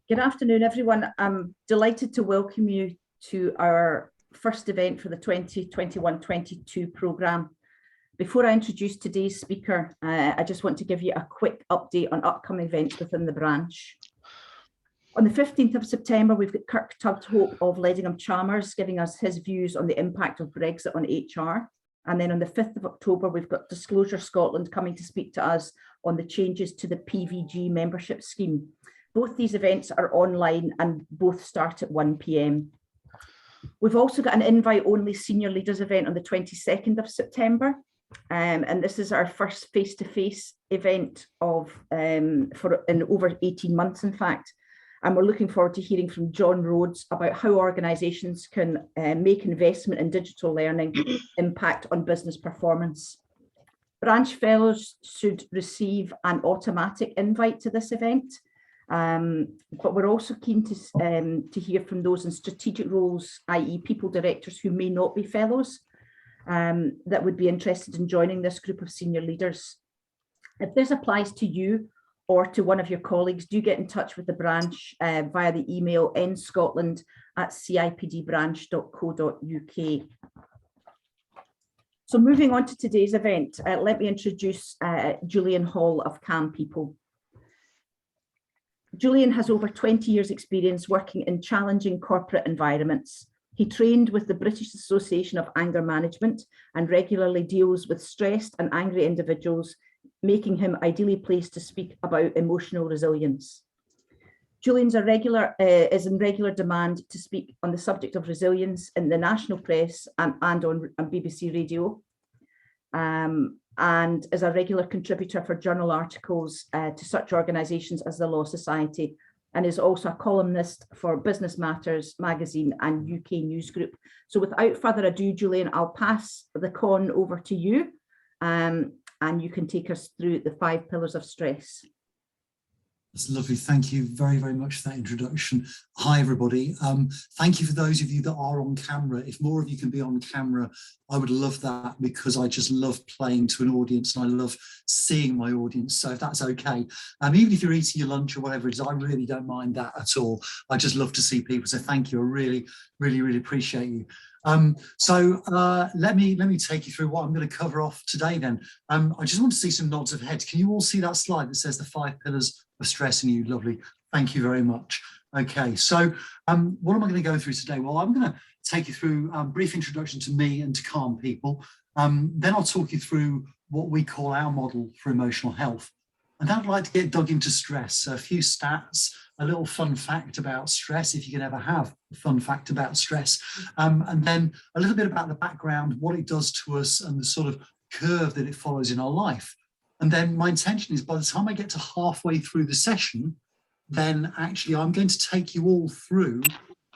Good afternoon, everyone. I'm delighted to welcome you to our first event for the 2021-22 programme. Before I introduce today's speaker, I just want to give you a quick update on upcoming events within the branch. On the 15th of September, we've got Kirk Tudhope of Ledingham Chalmers giving us his views on the impact of Brexit on HR. And then on the 5th of October, we've got Disclosure Scotland coming to speak to us on the changes to the PVG membership scheme. Both these events are online and both start at 1 p.m. We've also got an invite-only senior leaders event on the 22nd of September. And this is our first face-to-face event in over 18 months, in fact. And we're looking forward to hearing from John Rhodes about how organisations can make investment in digital learning impact on business performance. Branch fellows should receive an automatic invite to this event. But we're also keen to hear from those in strategic roles, i.e. people directors who may not be fellows, that would be interested in joining this group of senior leaders. If this applies to you or to one of your colleagues, do get in touch with the branch via the email nscotland@cipdbranch.co.uk. So moving on to today's event, let me introduce Julian Hall of CAM People. Julian has over 20 years experience working in challenging corporate environments. He trained with the British Association of Anger Management and regularly deals with stressed and angry individuals, making him ideally placed to speak about emotional resilience. Julian's is in regular demand to speak on the subject of resilience in the national press and on BBC Radio. And is a regular contributor for journal articles to such organisations as the Law Society, and is also a columnist for Business Matters magazine and UK News Group. So without further ado, Julian, I'll pass the con over to you, and you can take us through the 5 pillars of stress. That's lovely. Thank you very, very much for that introduction. Hi, everybody. Thank you for those of you that are on camera. If more of you can be on camera, I would love that, because I just love playing to an audience and I love seeing my audience. So if that's okay, even if you're eating your lunch or whatever it is, I really don't mind that at all. I just love to see people. So thank you. I really, really, really appreciate you. Let me take you through what I'm going to cover off today then. I just want to see some nods of heads. Can you all see that slide that says the 5 pillars of stress in you? Lovely. Thank you very much. Okay, so what am I going to go through today? Well, I'm going to take you through a brief introduction to me and to Calm People. Then I'll talk you through what we call our model for emotional health. And then I'd like to get dug into stress. So a few stats, a little fun fact about stress, if you can ever have a fun fact about stress. And then a little bit about the background, what it does to us and the sort of curve that it follows in our life. And then my intention is by the time I get to halfway through the session, then actually I'm going to take you all through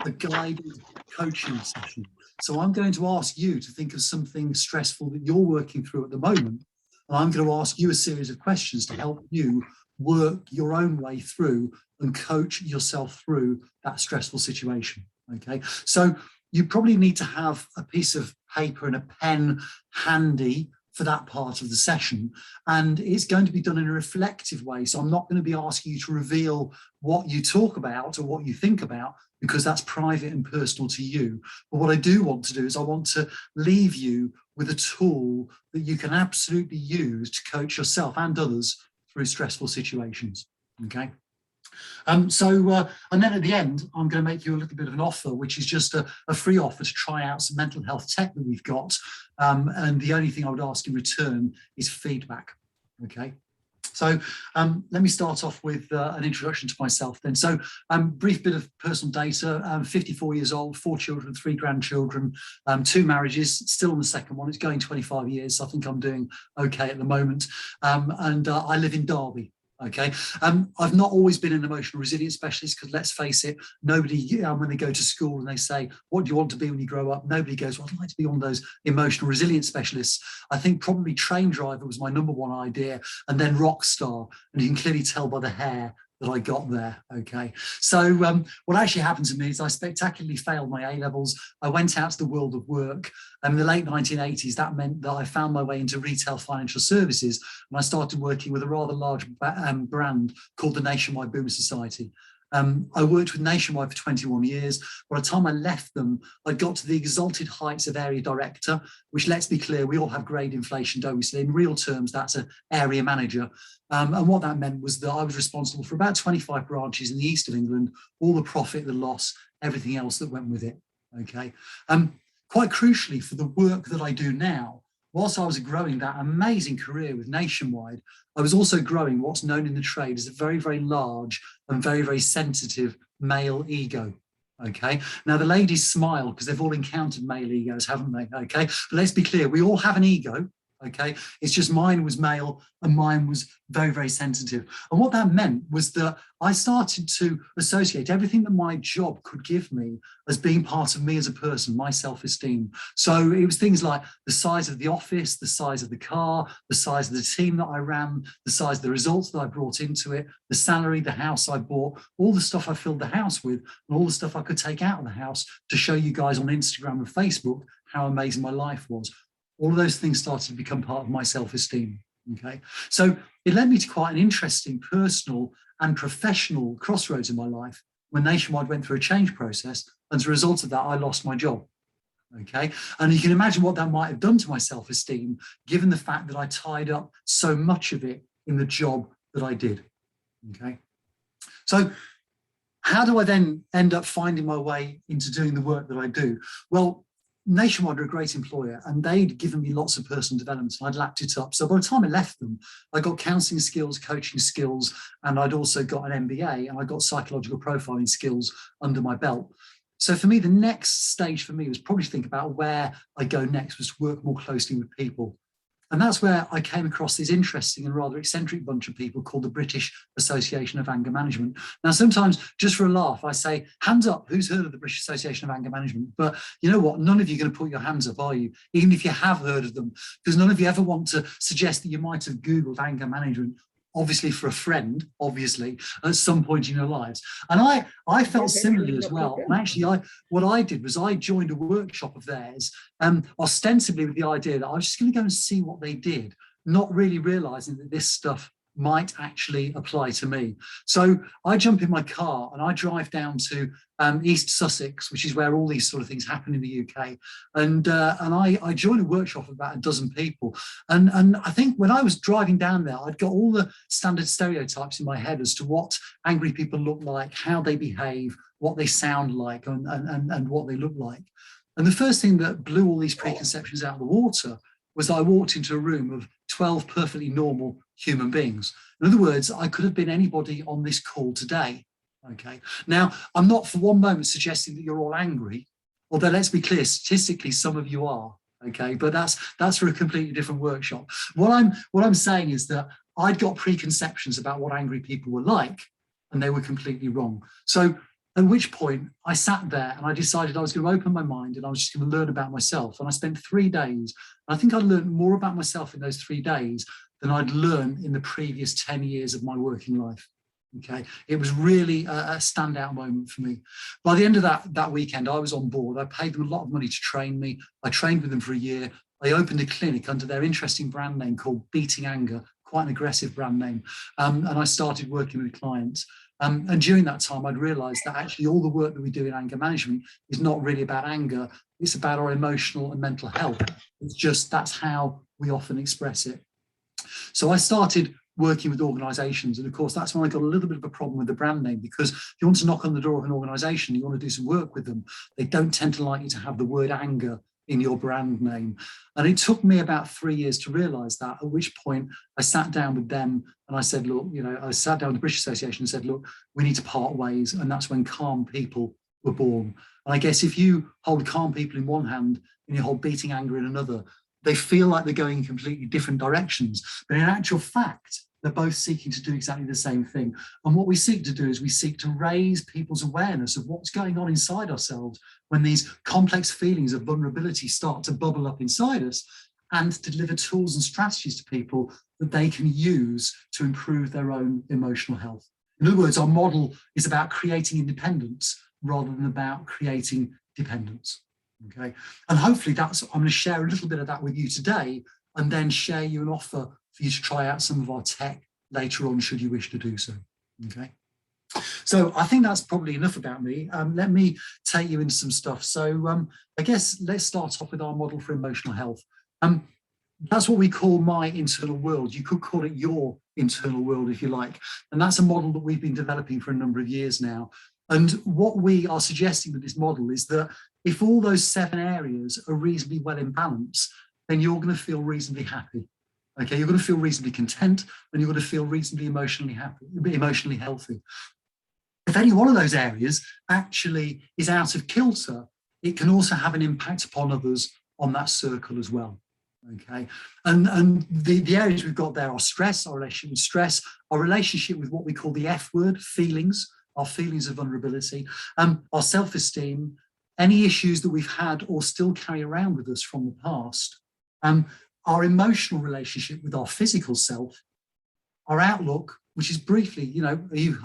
a guided coaching session. So I'm going to ask you to think of something stressful that you're working through at the moment. And I'm going to ask you a series of questions to help you work your own way through and coach yourself through that stressful situation. Okay, so you probably need to have a piece of paper and a pen handy for that part of the session, and it's going to be done in a reflective way. So I'm not going to be asking you to reveal what you talk about or what you think about, because that's private and personal to you. But what I do want to do is I want to leave you with a tool that you can absolutely use to coach yourself and others through stressful situations. Okay. And then at the end, I'm going to make you a little bit of an offer, which is just a free offer to try out some mental health tech that we've got. And the only thing I would ask in return is feedback. Okay. So let me start off with an introduction to myself then. So brief bit of personal data. I'm 54 years old, 4 children, 3 grandchildren, 2 marriages, still on the second one. It's going 25 years. So I think I'm doing okay at the moment. And I live in Derby. Okay, I've not always been an emotional resilience specialist, because let's face it, nobody, when they go to school and they say, what do you want to be when you grow up? Nobody goes, well, I'd like to be one of those emotional resilience specialists. I think probably train driver was my #1 idea, and then rock star. And you can clearly tell by the hair that I got there. Okay, so what actually happened to me is I spectacularly failed my A-levels. I went out to the world of work, and in the late 1980s, that meant that I found my way into retail financial services, and I started working with a rather large brand called the Nationwide Boom Society. I worked with Nationwide for 21 years. By the time I left them, I got to the exalted heights of area director, which, let's be clear, we all have grade inflation, don't we? So in real terms, that's an area manager. And what that meant was that I was responsible for about 25 branches in the east of England, all the profit, the loss, everything else that went with it, okay? Quite crucially, for the work that I do now, whilst I was growing that amazing career with Nationwide, I was also growing what's known in the trade as a very, very large and very, very sensitive male ego. Okay. Now the ladies smile because they've all encountered male egos, haven't they? Okay. But let's be clear, we all have an ego. Okay. It's just mine was male and mine was very, very sensitive. And what that meant was that I started to associate everything that my job could give me as being part of me as a person, my self-esteem. So it was things like the size of the office, the size of the car, the size of the team that I ran, the size of the results that I brought into it, the salary, the house I bought, all the stuff I filled the house with, and all the stuff I could take out of the house to show you guys on Instagram and Facebook how amazing my life was. All of those things started to become part of my self-esteem, okay? So it led me to quite an interesting personal and professional crossroads in my life when Nationwide went through a change process. And as a result of that, I lost my job, okay? And you can imagine what that might have done to my self-esteem, given the fact that I tied up so much of it in the job that I did, okay? So how do I then end up finding my way into doing the work that I do? Well, Nationwide are a great employer and they'd given me lots of personal development and I'd lapped it up. So by the time I left them, I got counselling skills, coaching skills, and I'd also got an MBA and I got psychological profiling skills under my belt. So for me, the next stage for me was probably to think about where I go next, was to work more closely with people. And that's where I came across this interesting and rather eccentric bunch of people called the British Association of Anger Management. Now, sometimes just for a laugh, I say, hands up, who's heard of the British Association of Anger Management? But you know what? None of you are going to put your hands up, are you? Even if you have heard of them, because none of you ever want to suggest that you might have Googled anger management, obviously for a friend, obviously, at some point in your lives. And I felt similarly as well. And actually, what I did was I joined a workshop of theirs, ostensibly with the idea that I was just going to go and see what they did, not really realizing that this stuff might actually apply to me. So I jump in my car and I drive down to East Sussex, which is where all these sort of things happen in the UK. And I joined a workshop of about a dozen people. And I think when I was driving down there, I'd got all the standard stereotypes in my head as to what angry people look like, how they behave, what they sound like, and what they look like. And the first thing that blew all these preconceptions out of the water was that I walked into a room of 12 perfectly normal human beings. In other words, I could have been anybody on this call today, okay? Now, I'm not for one moment suggesting that you're all angry, although let's be clear, statistically, some of you are, okay? But that's for a completely different workshop. What I'm saying is that I'd got preconceptions about what angry people were like, and they were completely wrong. So at which point I sat there and I decided I was going to open my mind and I was just going to learn about myself. And I spent 3 days. I think I learned more about myself in those 3 days than I'd learned in the previous 10 years of my working life. Okay, it was really a standout moment for me. By the end of that weekend, I was on board. I paid them a lot of money to train me. I trained with them for a year. I opened a clinic under their interesting brand name called Beating Anger, quite an aggressive brand name. And I started working with clients. And during that time, I'd realized that actually all the work that we do in anger management is not really about anger. It's about our emotional and mental health. It's just that's how we often express it. So I started working with organizations. And of course, that's when I got a little bit of a problem with the brand name, because if you want to knock on the door of an organization, you want to do some work with them, they don't tend to like you to have the word anger in your brand name. And it took me about 3 years to realize that, at which point I sat down with them and I said, look, I sat down with the British Association and said, look, we need to part ways. And that's when Calm People were born. And I guess if you hold calm people in one hand and you hold Beating Anger in another, they feel like they're going in completely different directions. But in actual fact, they're both seeking to do exactly the same thing. And what we seek to do is we seek to raise people's awareness of what's going on inside ourselves when these complex feelings of vulnerability start to bubble up inside us, and to deliver tools and strategies to people that they can use to improve their own emotional health. In other words, our model is about creating independence rather than about creating dependence. Okay, and hopefully I'm going to share a little bit of that with you today, and then share you an offer for you to try out some of our tech later on, should you wish to do so. Okay. So I think that's probably enough about me. Let me take you into some stuff. So I guess let's start off with our model for emotional health. That's what we call my internal world. You could call it your internal world if you like. And that's a model that we've been developing for a number of years now. And what we are suggesting with this model is that if all those 7 areas are reasonably well in balance, then you're going to feel reasonably happy. Okay, you're going to feel reasonably content, and you're going to feel reasonably emotionally happy, emotionally healthy. If any one of those areas actually is out of kilter, it can also have an impact upon others on that circle as well. Okay, and the areas we've got there are stress, our relationship with stress, our relationship with what we call the F word, feelings, our feelings of vulnerability, our self-esteem, any issues that we've had or still carry around with us from the past, our emotional relationship with our physical self, our outlook, which is briefly, you know, are you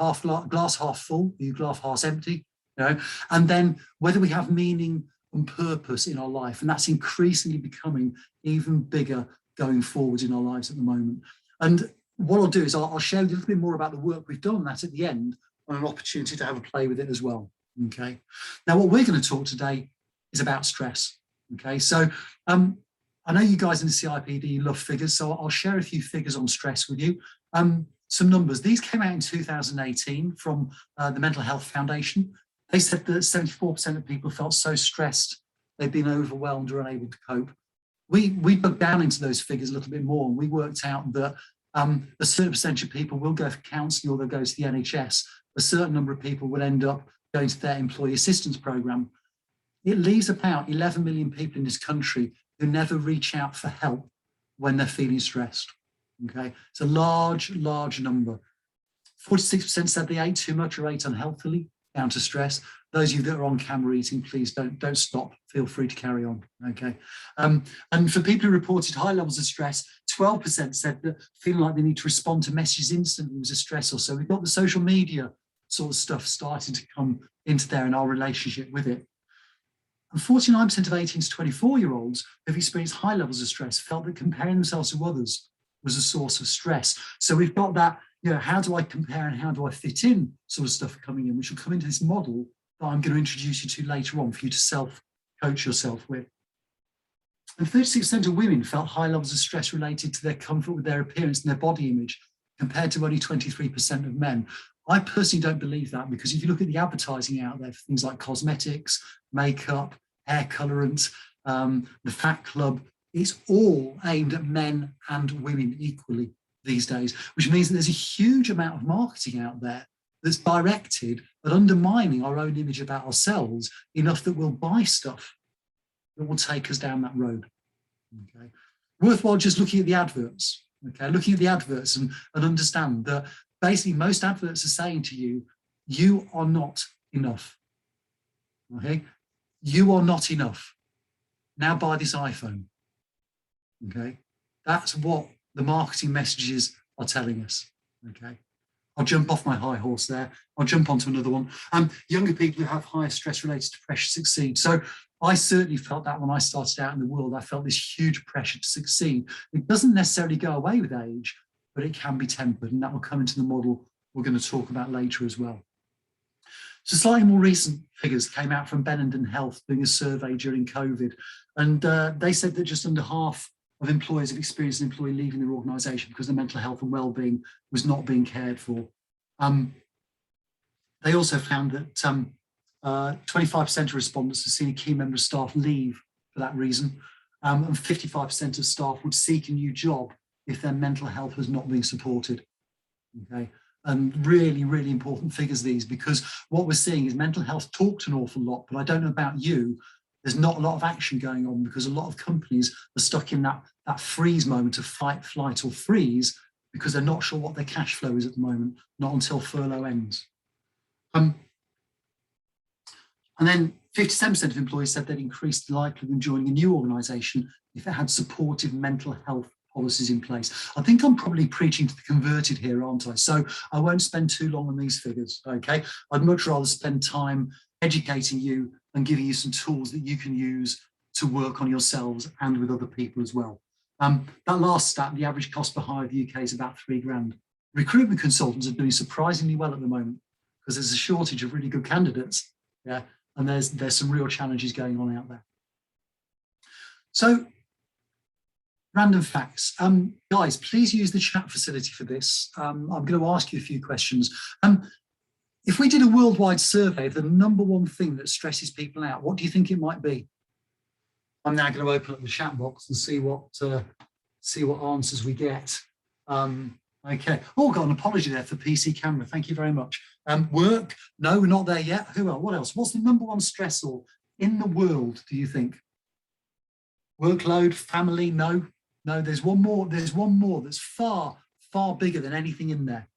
glass half full, are you glass half empty, you know, and then whether we have meaning and purpose in our life, and that's increasingly becoming even bigger going forward in our lives at the moment. And what I'll do is I'll share a little bit more about the work we've done on that at the end, and an opportunity to have a play with it as well. Okay. Now, what we're going to talk today is about stress. Okay. So I know you guys in the CIPD love figures, so I'll share a few figures on stress with you. Some numbers. These came out in 2018 from the Mental Health Foundation. They said that 74% of people felt so stressed they'd been overwhelmed or unable to cope. We dug down into those figures a little bit more, and we worked out that a certain percentage of people will go for counselling or they'll go to the NHS. A certain number of people will end up going to their employee assistance programme. It leaves about 11 million people in this country who never reach out for help when they're feeling stressed. Okay, it's a large number. 46% said they ate too much or ate unhealthily, down to stress. Those of you that are on camera eating, please don't stop. Feel free to carry on. Okay. And for people who reported high levels of stress, 12% said that feeling like they need to respond to messages instantly was a stressor. So we've got the social media sort of stuff starting to come into there in our relationship with it. And 49% of 18 to 24-year-olds who've experienced high levels of stress felt that comparing themselves to others was a source of stress. So we've got that, you know, how do I compare and how do I fit in sort of stuff coming in, which will come into this model that I'm going to introduce you to later on for you to self-coach yourself with. And 36% of women felt high levels of stress related to their comfort with their appearance and their body image, compared to only 23% of men. I personally don't believe that, because if you look at the advertising out there for things like cosmetics, makeup, hair colorant, the Fat Club, it's all aimed at men and women equally these days, which means that there's a huge amount of marketing out there that's directed at undermining our own image about ourselves enough that we'll buy stuff that will take us down that road. Okay, worthwhile just looking at the adverts. Okay, looking at the adverts and understand that basically most adverts are saying to you, you are not enough. Okay, you are not enough. Now buy this iPhone. Okay, that's what the marketing messages are telling us. Okay, I'll jump off my high horse there. I'll jump onto another one. Younger people who have higher stress related to pressure succeed. So I certainly felt that when I started out in the world. I felt this huge pressure to succeed. It doesn't necessarily go away with age, but it can be tempered, and that will come into the model we're going to talk about later as well. So slightly more recent figures came out from Benenden Health doing a survey during COVID, and they said that just under half of employers have experienced an employee leaving their organisation because their mental health and well-being was not being cared for. They also found that 25% of respondents have seen a key member of staff leave for that reason, and 55% of staff would seek a new job if their mental health was not being supported. Okay, and really, really important figures these, because what we're seeing is mental health talked an awful lot, but I don't know about you, there's not a lot of action going on, because a lot of companies are stuck in that freeze moment of fight, flight or freeze, because they're not sure what their cash flow is at the moment, not until furlough ends. And then 57% of employees said they'd increase the likelihood of joining a new organisation if it had supportive mental health policies in place. I think I'm probably preaching to the converted here, aren't I? So I won't spend too long on these figures, okay? I'd much rather spend time educating you and giving you some tools that you can use to work on yourselves and with other people as well. That last stat, the average cost per hire of the UK is about £3 grand. Recruitment consultants are doing surprisingly well at the moment, because there's a shortage of really good candidates. Yeah, and there's some real challenges going on out there. So, random facts. Guys, please use the chat facility for this. I'm going to ask you a few questions. If we did a worldwide survey of the #1 thing that stresses people out, what do you think it might be? I'm now going to open up the chat box and see what answers we get. Okay. Oh, got an apology there for PC camera. Thank you very much. Work? No, we're not there yet. Who else? What else? What's the #1 stressor in the world, do you think? Workload, family? No. No, there's one more. There's one more that's far, far bigger than anything in there.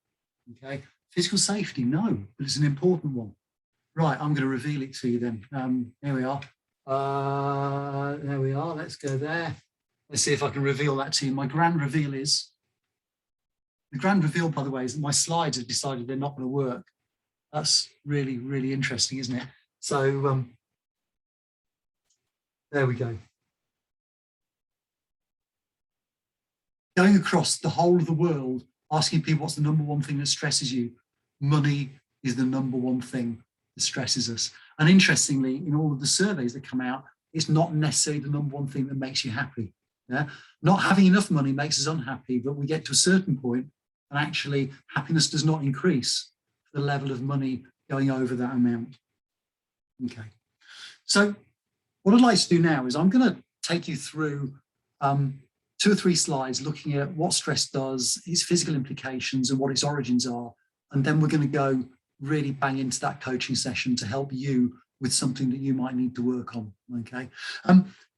Okay. Physical safety? No, but it's an important one. Right, I'm going to reveal it to you then. Here we are. There we are. Let's go there. Let's see if I can reveal that to you. My grand reveal is, the grand reveal, by the way, is that my slides have decided they're not going to work. That's really, really interesting, isn't it? So there we go. Going across the whole of the world, asking people what's the #1 thing that stresses you. Money is the #1 thing that stresses us. And interestingly, in all of the surveys that come out, it's not necessarily the #1 thing that makes you happy. Yeah? Not having enough money makes us unhappy, but we get to a certain point and actually happiness does not increase for the level of money going over that amount. Okay. So what I'd like to do now is I'm going to take you through 2 or 3 slides looking at what stress does, its physical implications and what its origins are. And then we're going to go really bang into that coaching session to help you with something that you might need to work on, okay?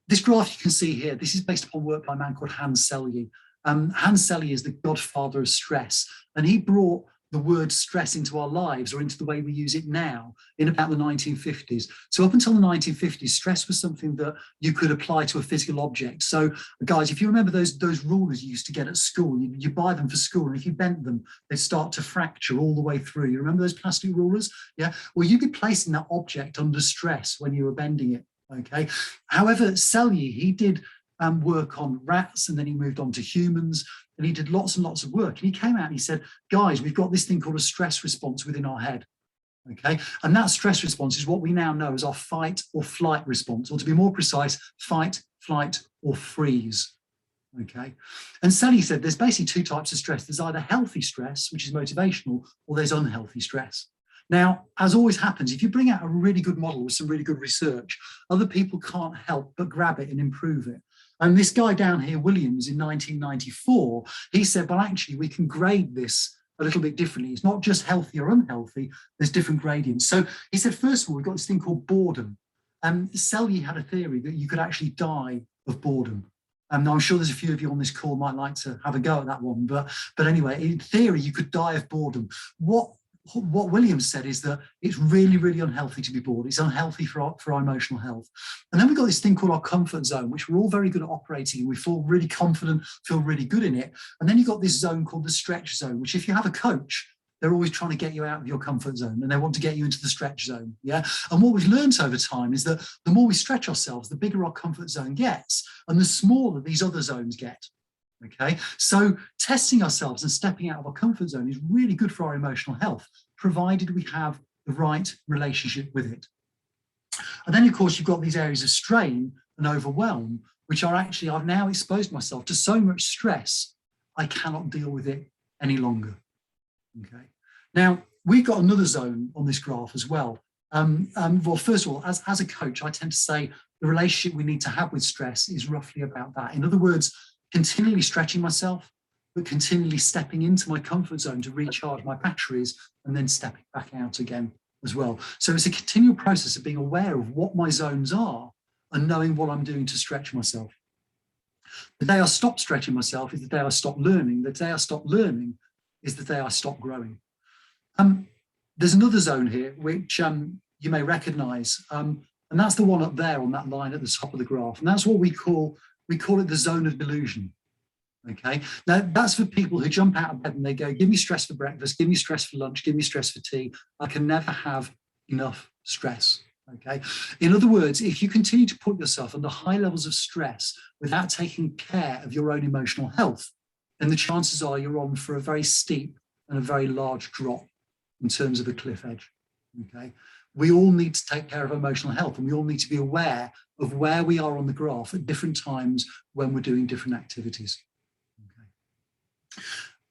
This graph you can see here, this is based upon work by a man called Hans Selye. Hans Selye is the godfather of stress, and he brought the word stress into our lives or into the way we use it now in about the 1950s. So up until the 1950s, stress was something that you could apply to a physical object. So guys, if you remember those rulers you used to get at school, you buy them for school, and if you bent them, they'd start to fracture all the way through. You remember those plastic rulers? Yeah, well, you'd be placing that object under stress when you were bending it, okay? However, Selye, he did work on rats, and then he moved on to humans, and he did lots and lots of work. And he came out and he said, guys, we've got this thing called a stress response within our head. Okay, and that stress response is what we now know as our fight or flight response, or to be more precise, fight, flight, or freeze. Okay, and Selye said there's basically 2 types of stress. There's either healthy stress, which is motivational, or there's unhealthy stress. Now, as always happens, if you bring out a really good model with some really good research, other people can't help but grab it and improve it. And this guy down here, Williams, in 1994, he said, well, actually, we can grade this a little bit differently. It's not just healthy or unhealthy, there's different gradients. So he said, first of all, we've got this thing called boredom. Selye had a theory that you could actually die of boredom. Now, I'm sure there's a few of you on this call might like to have a go at that one, but anyway, in theory, you could die of boredom. What Williams said is that it's really, really unhealthy to be bored. It's unhealthy for our emotional health. And then we've got this thing called our comfort zone, which we're all very good at operating in. We feel really confident, feel really good in it. And then you've got this zone called the stretch zone, which if you have a coach, they're always trying to get you out of your comfort zone and they want to get you into the stretch zone. Yeah. And what we've learned over time is that the more we stretch ourselves, the bigger our comfort zone gets and the smaller these other zones get. Okay, so testing ourselves and stepping out of our comfort zone is really good for our emotional health, provided we have the right relationship with it. And then, of course, you've got these areas of strain and overwhelm, which are actually, I've now exposed myself to so much stress, I cannot deal with it any longer. Okay, now we've got another zone on this graph as well. Well, first of all, as a coach, I tend to say the relationship we need to have with stress is roughly about that. In other words, continually stretching myself, but continually stepping into my comfort zone to recharge my batteries and then stepping back out again as well. So it's a continual process of being aware of what my zones are and knowing what I'm doing to stretch myself. The day I stop stretching myself is the day I stop learning. The day I stop learning is the day I stop growing. There's another zone here which you may recognize, and that's the one up there on that line at the top of the graph. And that's what we call it the zone of delusion. Okay, now that's for people who jump out of bed and they go, give me stress for breakfast, give me stress for lunch, give me stress for tea. I can never have enough stress. Okay, in other words, if you continue to put yourself under high levels of stress without taking care of your own emotional health, then the chances are you're on for a very steep and a very large drop. in terms of a cliff edge. Okay, we all need to take care of emotional health, and we all need to be aware of where we are on the graph at different times when we're doing different activities. Okay.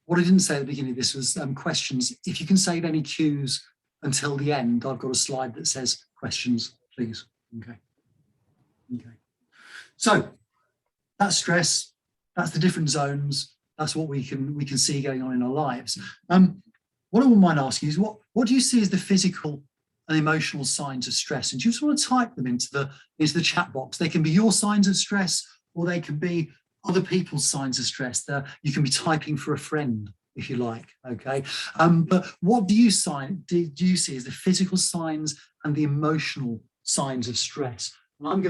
What I didn't say at the beginning of this was questions. If you can save any cues until the end, I've got a slide that says questions, please. Okay. Okay. So that's stress. That's the different zones. That's what we can see going on in our lives. What I wouldn't mind asking is what do you see as the physical and emotional signs of stress? And do you just want to type them into the chat box? They can be your signs of stress, or they can be other people's signs of stress. You can be typing for a friend if you like. Okay, but what do you see as the physical signs and the emotional signs of stress? And I'm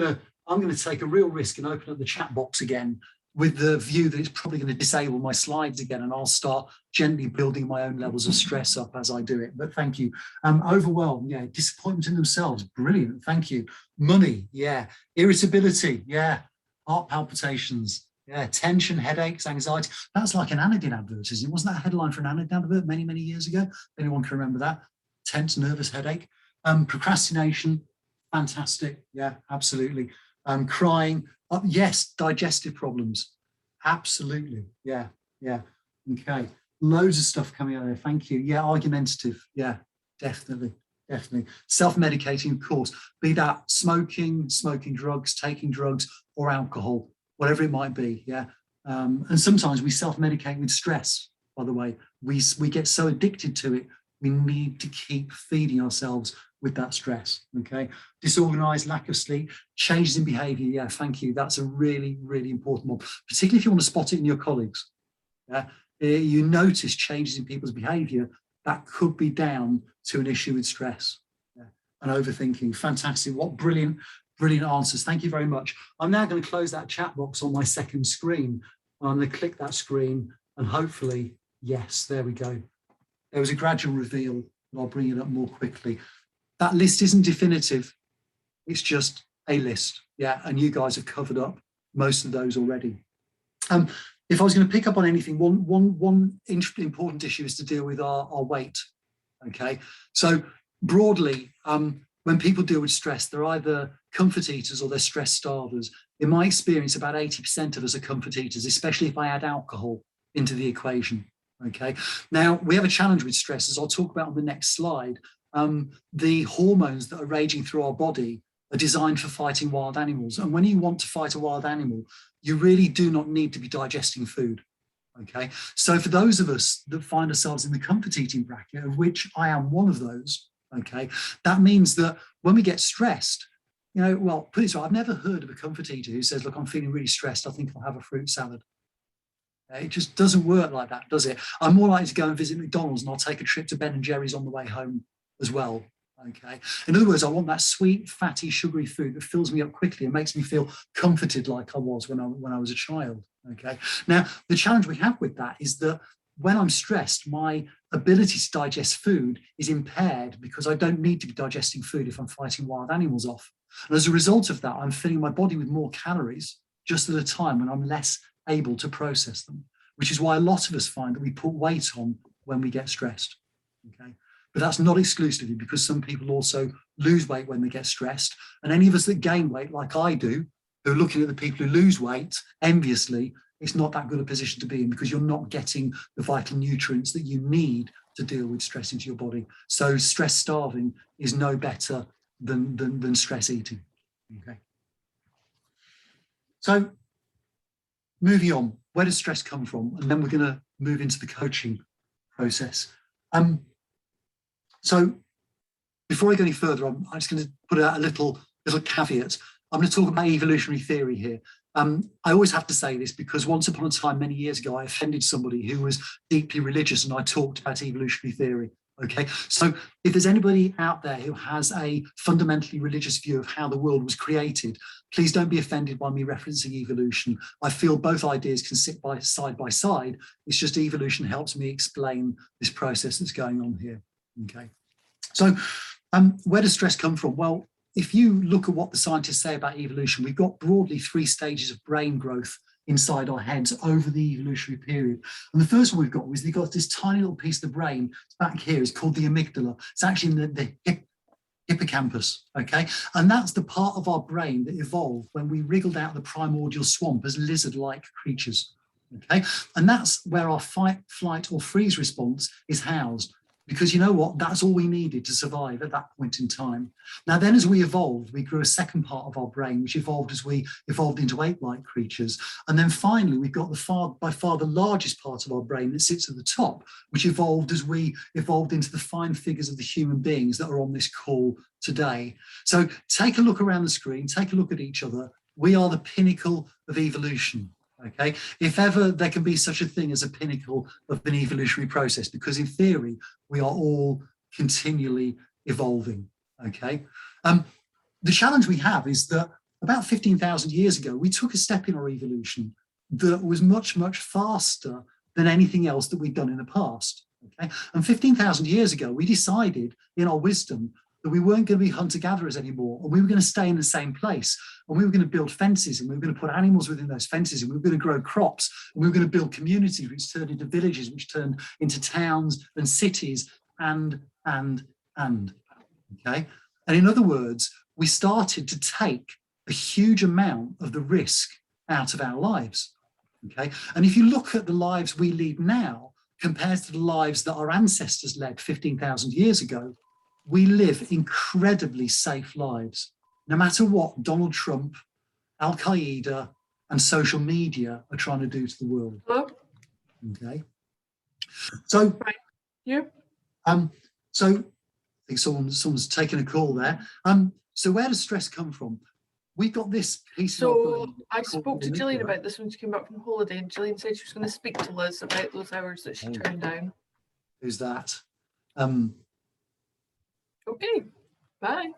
gonna take a real risk and open up the chat box again, with the view that it's probably going to disable my slides again, and I'll start gently building my own levels of stress up as I do it. But thank you. Overwhelm, yeah. Disappointment in themselves, brilliant, thank you. Money, yeah. Irritability, yeah. Heart palpitations, yeah. Tension, headaches, anxiety. That's like an Anadin advert, isn't it? Wasn't that a headline for an Anadin advert many, many years ago? Anyone can remember that? Tense, nervous headache. Procrastination, fantastic, yeah, absolutely. Crying, yes. Digestive problems, absolutely, yeah, yeah. Okay, loads of stuff coming out there, thank you. Yeah, argumentative, yeah, definitely, definitely. Self-medicating, of course, be that smoking drugs, taking drugs, or alcohol, whatever it might be, yeah. And sometimes we self-medicate with stress, by the way. We get so addicted to it, we need to keep feeding ourselves with that stress, okay? Disorganized, lack of sleep, changes in behavior, yeah, thank you. That's a really, really important one, particularly if you want to spot it in your colleagues. Yeah? You notice changes in people's behavior, that could be down to an issue with stress, yeah? And overthinking. Fantastic, what brilliant, brilliant answers. Thank you very much. I'm now going to close that chat box on my second screen. I'm going to click that screen and hopefully, yes, there we go. There was a gradual reveal, but I'll bring it up more quickly. That list isn't definitive, it's just a list, yeah, and you guys have covered up most of those already. If I was going to pick up on anything, one important issue is to deal with our weight, okay? So broadly, when people deal with stress, they're either comfort eaters or they're stress starvers. In my experience, about 80% of us are comfort eaters, especially if I add alcohol into the equation, okay? Now, we have a challenge with stress, as I'll talk about on the next slide. The hormones that are raging through our body are designed for fighting wild animals. And when you want to fight a wild animal, you really do not need to be digesting food, okay? So for those of us that find ourselves in the comfort eating bracket, of which I am one of those, okay, that means that when we get stressed, you know, well, put it this way, I've never heard of a comfort eater who says, look, I'm feeling really stressed, I think I'll have a fruit salad. It just doesn't work like that, does it? I'm more likely to go and visit McDonald's and I'll take a trip to Ben and Jerry's on the way home as well, okay? In other words, I want that sweet, fatty, sugary food that fills me up quickly and makes me feel comforted like I was when I was a child, okay? Now, the challenge we have with that is that when I'm stressed, my ability to digest food is impaired because I don't need to be digesting food if I'm fighting wild animals off. And as a result of that, I'm filling my body with more calories just at a time when I'm less able to process them, which is why a lot of us find that we put weight on when we get stressed, okay? But that's not exclusively, because some people also lose weight when they get stressed. And any of us that gain weight, like I do, who are looking at the people who lose weight enviously, it's not that good a position to be in because you're not getting the vital nutrients that you need to deal with stress into your body. So stress starving is no better than stress eating, okay? So moving on, where does stress come from? And then we're going to move into the coaching process. So before I go any further, I'm just going to put out a little caveat. I'm going to talk about evolutionary theory here. I always have to say this because once upon a time, many years ago, I offended somebody who was deeply religious and I talked about evolutionary theory. Okay, so if there's anybody out there who has a fundamentally religious view of how the world was created, please don't be offended by me referencing evolution. I feel both ideas can sit side by side. It's just evolution helps me explain this process that's going on here. Okay, so where does stress come from? Well, if you look at what the scientists say about evolution, we've got broadly 3 stages of brain growth inside our heads over the evolutionary period. And the first one we've got is we've got this tiny little piece of the brain back here. It's called the amygdala. It's actually in the hippocampus, okay? And that's the part of our brain that evolved when we wriggled out of the primordial swamp as lizard-like creatures, okay? And that's where our fight, flight, or freeze response is housed. Because you know what, that's all we needed to survive at that point in time. Now then, as we evolved, we grew a second part of our brain, which evolved as we evolved into ape-like creatures. And then finally, we've got by far the largest part of our brain that sits at the top, which evolved as we evolved into the fine figures of the human beings that are on this call today. So take a look around the screen, take a look at each other. We are the pinnacle of evolution. Okay, if ever there can be such a thing as a pinnacle of an evolutionary process, because in theory, we are all continually evolving, okay? The challenge we have is that about 15,000 years ago, we took a step in our evolution that was much, much faster than anything else that we'd done in the past, okay? And 15,000 years ago, we decided in our wisdom that we weren't going to be hunter-gatherers anymore, and we were going to stay in the same place, and we were going to build fences, and we were going to put animals within those fences, and we were going to grow crops, and we were going to build communities, which turned into villages, which turned into towns and cities, and, okay? And in other words, we started to take a huge amount of the risk out of our lives, okay? And if you look at the lives we lead now, compared to the lives that our ancestors led 15,000 years ago, we live incredibly safe lives, no matter what Donald Trump, Al Qaeda, and social media are trying to do to the world. Hello? Okay. So, right. Yeah. So I think someone's taken a call there. So where does stress come from? We've got this piece. So I spoke to Gillian about this when she came back from holiday, and Gillian said she was going to speak to Liz about those hours that she turned down. Who's that? Okay, bye.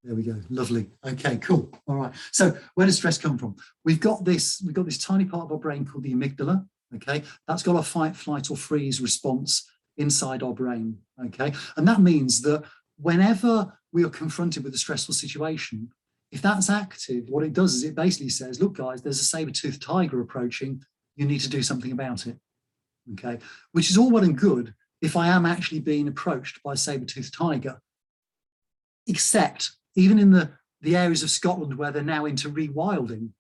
There we go. Lovely. Okay, cool. All right. So where does stress come from? We've got this tiny part of our brain called the amygdala. Okay, that's got our fight, flight, or freeze response inside our brain. Okay, and that means that whenever we are confronted with a stressful situation, if that's active, what it does is it basically says, look, guys, there's a saber-toothed tiger approaching. You need to do something about it. Okay, which is all well and good if I am actually being approached by a saber-toothed tiger, except even in the areas of Scotland where they're now into rewilding,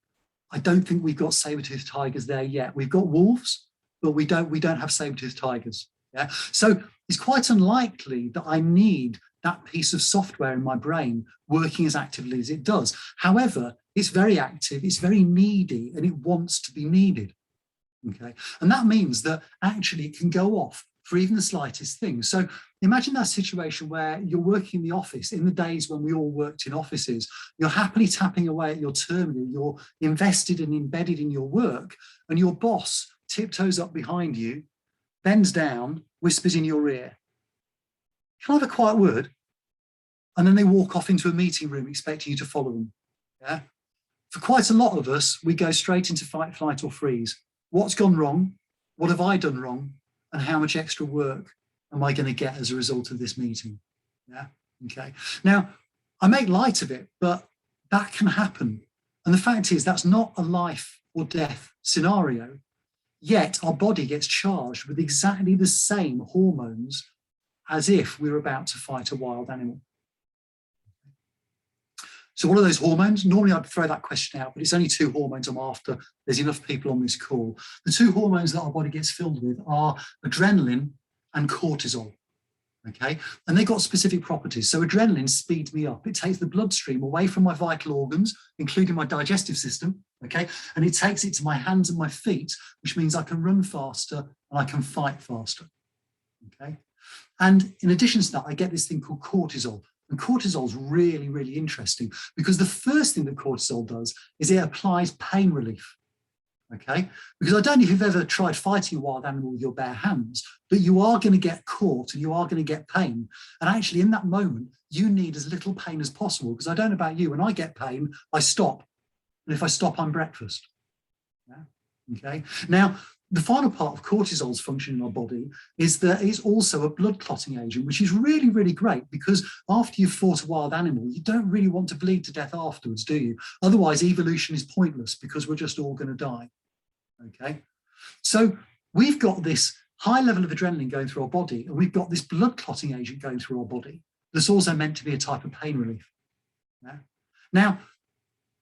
I don't think we've got saber-toothed tigers there yet. We've got wolves, but we don't have saber-toothed tigers. Yeah, so it's quite unlikely that I need that piece of software in my brain working as actively as it does. However, it's very active, it's very needy, and it wants to be needed. Okay, and that means that actually it can go off for even the slightest thing. So imagine that situation where you're working in the office in the days when we all worked in offices. You're happily tapping away at your terminal, you're invested and embedded in your work, and your boss tiptoes up behind you, bends down, whispers in your ear, "Can I have a quiet word?" And then they walk off into a meeting room expecting you to follow them. Yeah. For quite a lot of us, we go straight into fight, flight, or freeze. What's gone wrong? What have I done wrong? And how much extra work am I going to get as a result of this meeting? Yeah, okay. Now, I make light of it, but that can happen. And the fact is, that's not a life or death scenario. Yet our body gets charged with exactly the same hormones as if we were about to fight a wild animal. So what are those hormones? Normally I'd throw that question out, but it's only two hormones I'm after. There's enough people on this call. The two hormones that our body gets filled with are adrenaline and cortisol, okay? And they've got specific properties. So adrenaline speeds me up. It takes the bloodstream away from my vital organs, including my digestive system, okay? And it takes it to my hands and my feet, which means I can run faster and I can fight faster, okay? And in addition to that, I get this thing called cortisol. And cortisol is really, really interesting because the first thing that cortisol does is it applies pain relief, okay? Because I don't know if you've ever tried fighting a wild animal with your bare hands, but you are going to get caught and you are going to get pain. And actually in that moment, you need as little pain as possible because I don't know about you, when I get pain, I stop. And if I stop, I'm breakfast. Yeah? Okay. Now, the final part of cortisol's function in our body is that it's also a blood clotting agent, which is really, really great, because after you've fought a wild animal, you don't really want to bleed to death afterwards, do you? Otherwise, evolution is pointless because we're just all going to die. Okay, so we've got this high level of adrenaline going through our body, and we've got this blood clotting agent going through our body that's also meant to be a type of pain relief. Now,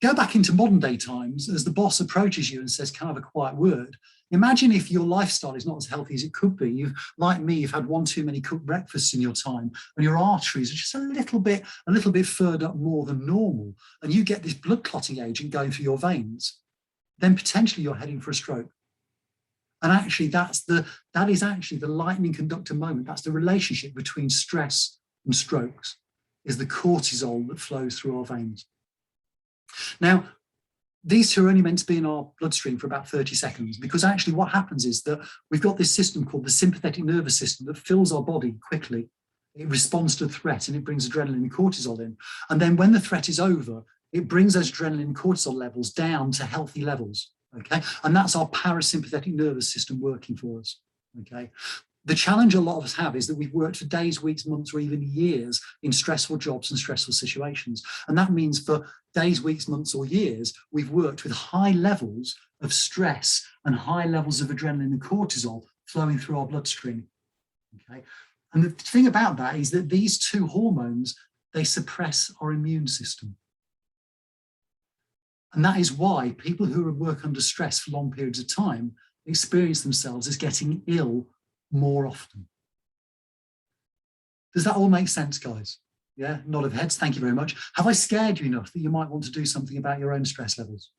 go back into modern day times as the boss approaches you and says, "Can I have a quiet word?" Imagine if your lifestyle is not as healthy as it could be. You've, like me, you've had one too many cooked breakfasts in your time, and your arteries are just a little bit furred up more than normal, and you get this blood clotting agent going through your veins, then potentially you're heading for a stroke. And actually, that is actually the lightning conductor moment. That's the relationship between stress and strokes, is the cortisol that flows through our veins. Now, these two are only meant to be in our bloodstream for about 30 seconds, because actually what happens is that we've got this system called the sympathetic nervous system that fills our body quickly. It responds to threat and it brings adrenaline and cortisol in. And then when the threat is over, it brings those adrenaline and cortisol levels down to healthy levels. Okay, and that's our parasympathetic nervous system working for us. Okay, the challenge a lot of us have is that we've worked for days, weeks, months, or even years in stressful jobs and stressful situations. And that means for days, weeks, months, or years, we've worked with high levels of stress and high levels of adrenaline and cortisol flowing through our bloodstream. Okay, and the thing about that is that these two hormones, they suppress our immune system. And that is why people who work under stress for long periods of time experience themselves as getting ill more often. Does that all make sense, guys? Yeah, nod of heads, thank you very much. Have I scared you enough that you might want to do something about your own stress levels?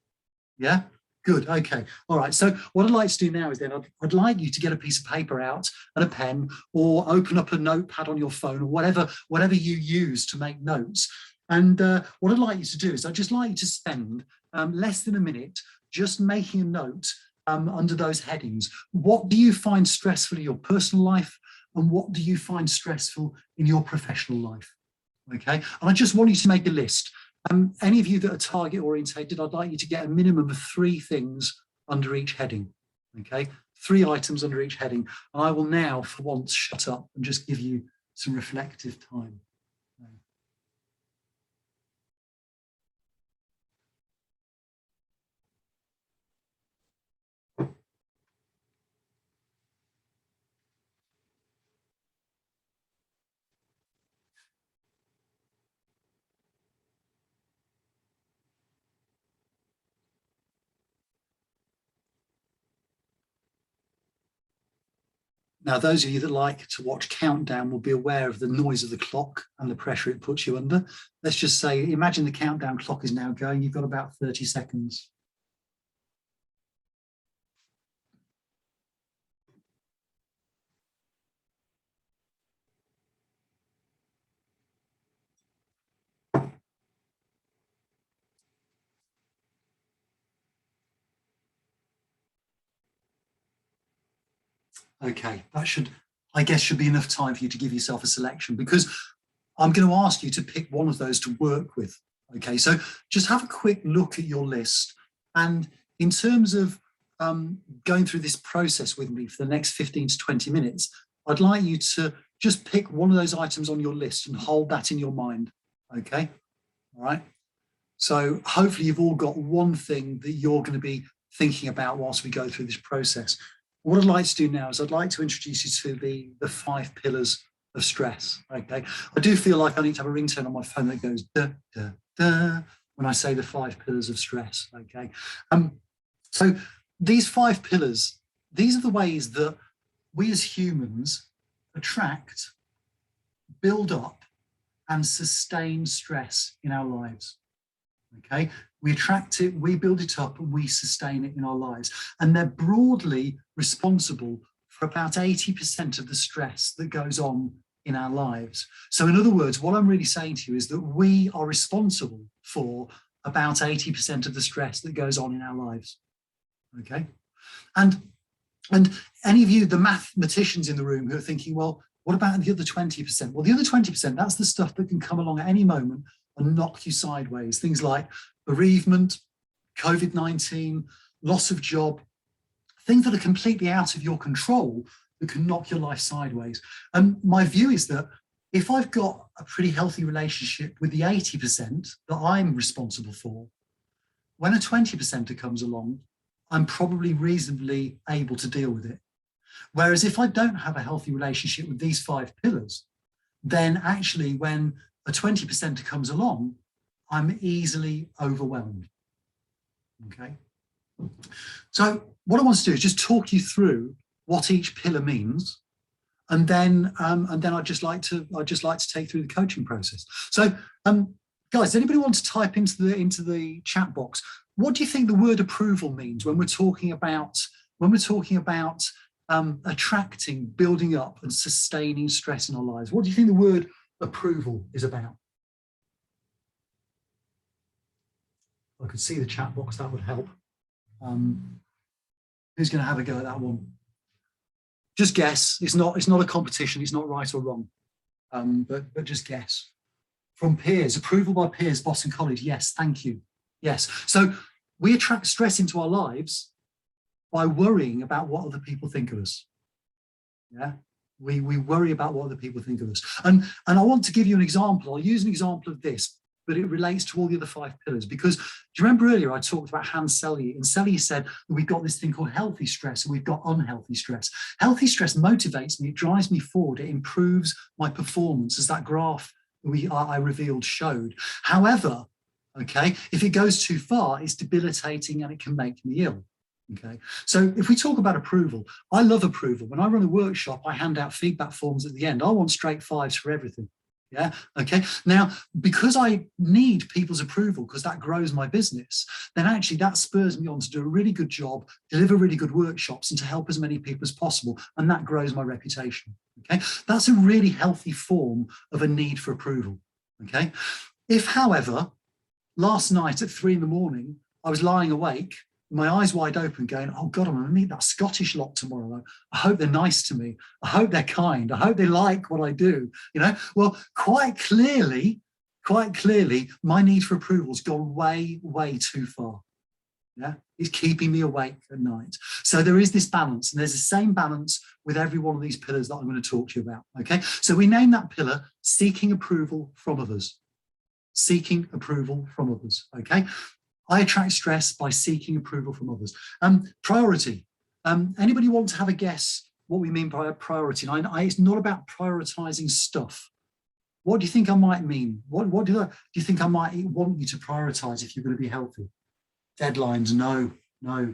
Yeah, good, okay. All right, so what I'd like to do now is then I'd like you to get a piece of paper out and a pen, or open up a notepad on your phone, or whatever you use to make notes. And what I'd like you to do is I'd just like you to spend less than a minute just making a note under those headings. What do you find stressful in your personal life, and what do you find stressful in your professional life? Okay, and I just want you to make a list. Any of you that are target orientated, I'd like you to get a minimum of 3 things under each heading. Okay, 3 items under each heading. And I will now, for once, shut up and just give you some reflective time. Now, those of you that like to watch Countdown will be aware of the noise of the clock and the pressure it puts you under. Let's just say, imagine the countdown clock is now going. You've got about 30 seconds. Okay, that should, I guess, should be enough time for you to give yourself a selection, because I'm going to ask you to pick one of those to work with. Okay, so just have a quick look at your list. And in terms of going through this process with me for the next 15 to 20 minutes, I'd like you to just pick one of those items on your list and hold that in your mind. Okay, all right. So hopefully you've all got one thing that you're going to be thinking about whilst we go through this process. What I'd like to do now is I'd like to introduce you to the 5 pillars of stress. Okay, I do feel like I need to have a ringtone on my phone that goes da da da when I say the 5 pillars of stress. Okay, so these 5 pillars, these are the ways that we as humans attract, build up, and sustain stress in our lives. Okay, we attract it, we build it up, and we sustain it in our lives. And they're broadly responsible for about 80% of the stress that goes on in our lives. So in other words, what I'm really saying to you is that we are responsible for about 80% of the stress that goes on in our lives. Okay, and any of you, the mathematicians in the room who are thinking, well, what about the other 20%? Well, the other 20%, that's the stuff that can come along at any moment and knock you sideways. Things like bereavement, COVID-19, loss of job, things that are completely out of your control that can knock your life sideways. And my view is that if I've got a pretty healthy relationship with the 80% that I'm responsible for, when a 20%er comes along, I'm probably reasonably able to deal with it. Whereas if I don't have a healthy relationship with these 5 pillars, then actually when a 20%er comes along, I'm easily overwhelmed. Okay. So what I want to do is just talk you through what each pillar means, and then I'd just like to take through the coaching process. So, guys, anybody want to type into the chat box? What do you think the word approval means when we're talking about attracting, building up, and sustaining stress in our lives? What do you think the word approval is about? I could see the chat box, that would help. Who's going to have a go at that one? Just guess. It's not a competition. It's not right or wrong, but just guess. From peers, approval by peers, boss and colleagues. Yes, thank you. Yes. So we attract stress into our lives by worrying about what other people think of us. Yeah, we worry about what other people think of us. And I want to give you an example. I'll use an example of this, but it relates to all the other 5 pillars. Because do you remember earlier I talked about Hans Selye, and Selye said that we've got this thing called healthy stress and we've got unhealthy stress. Healthy stress motivates me, it drives me forward, it improves my performance, as that graph I revealed showed. However, okay, if it goes too far, it's debilitating and it can make me ill. Okay, so if we talk about approval, I love approval. When I run a workshop, I hand out feedback forms at the end. I want straight 5s for everything. Yeah, okay. Now, because I need people's approval, because that grows my business, then actually that spurs me on to do a really good job, deliver really good workshops, and to help as many people as possible. And that grows my reputation. Okay, that's a really healthy form of a need for approval. Okay, if, however, last night at 3 a.m, I was lying awake, my eyes wide open going, oh God, I'm going to meet that Scottish lot tomorrow. I hope they're nice to me. I hope they're kind. I hope they like what I do. You know, well, quite clearly, my need for approval's gone way, way too far. Yeah, it's keeping me awake at night. So there is this balance, and there's the same balance with every one of these pillars that I'm going to talk to you about. Okay, so we name that pillar seeking approval from others. Seeking approval from others. Okay. I attract stress by seeking approval from others. Priority. Anybody want to have a guess what we mean by priority? And it's not about prioritizing stuff. What do you think I might mean? What do you think I might want you to prioritize if you're going to be healthy? Deadlines? No.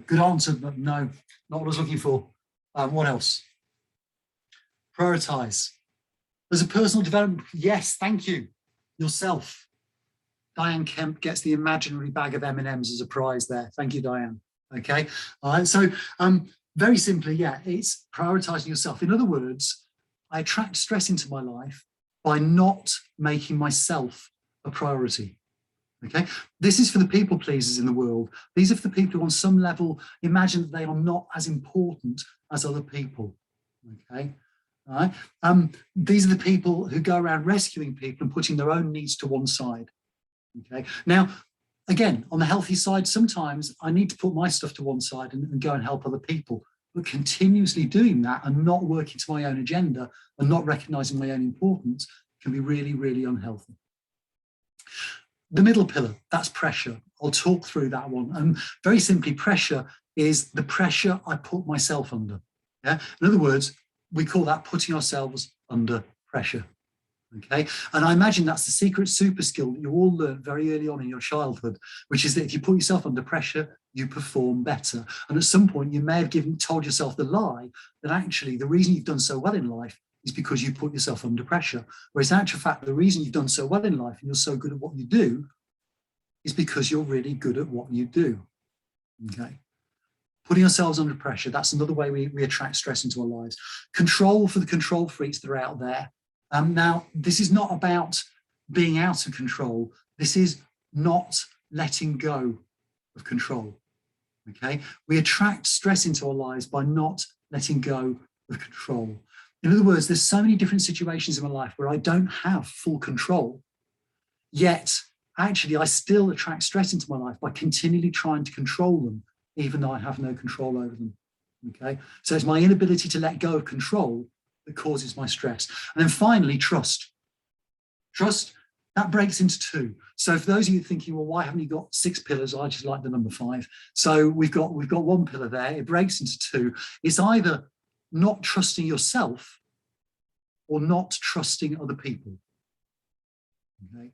Good answer, but no, not what I was looking for. What else? Prioritize. There's a personal development. Yes, thank you. Yourself. Diane Kemp gets the imaginary bag of M&Ms as a prize there. Thank you, Diane. Okay. All right. So very simply, yeah, it's prioritizing yourself. In other words, I attract stress into my life by not making myself a priority. Okay. This is for the people pleasers in the world. These are for the people who on some level imagine that they are not as important as other people. Okay. All right. These are the people who go around rescuing people and putting their own needs to one side. Okay. Now, again, on the healthy side, sometimes I need to put my stuff to one side and go and help other people. But continuously doing that and not working to my own agenda and not recognizing my own importance can be really, really unhealthy. The middle pillar, that's pressure. I'll talk through that one. And very simply, pressure is the pressure I put myself under. Yeah. In other words, we call that putting ourselves under pressure. Okay, and I imagine that's the secret super skill that you all learned very early on in your childhood, which is that if you put yourself under pressure, you perform better. And at some point, you may have told yourself the lie that actually the reason you've done so well in life is because you put yourself under pressure. Whereas in actual fact, the reason you've done so well in life and you're so good at what you do is because you're really good at what you do. Okay. Putting ourselves under pressure, that's another way we attract stress into our lives. Control for the control freaks that are out there. Now, this is not about being out of control. This is not letting go of control. Okay, we attract stress into our lives by not letting go of control. In other words, there's so many different situations in my life where I don't have full control, yet actually I still attract stress into my life by continually trying to control them, even though I have no control over them. Okay, so it's my inability to let go of control that causes my stress. And then finally, trust. Trust, that breaks into two. So for those of you thinking, well, why haven't you got 6 pillars? I just like the number 5. So we've got one pillar there. It breaks into two. It's either not trusting yourself or not trusting other people. Okay.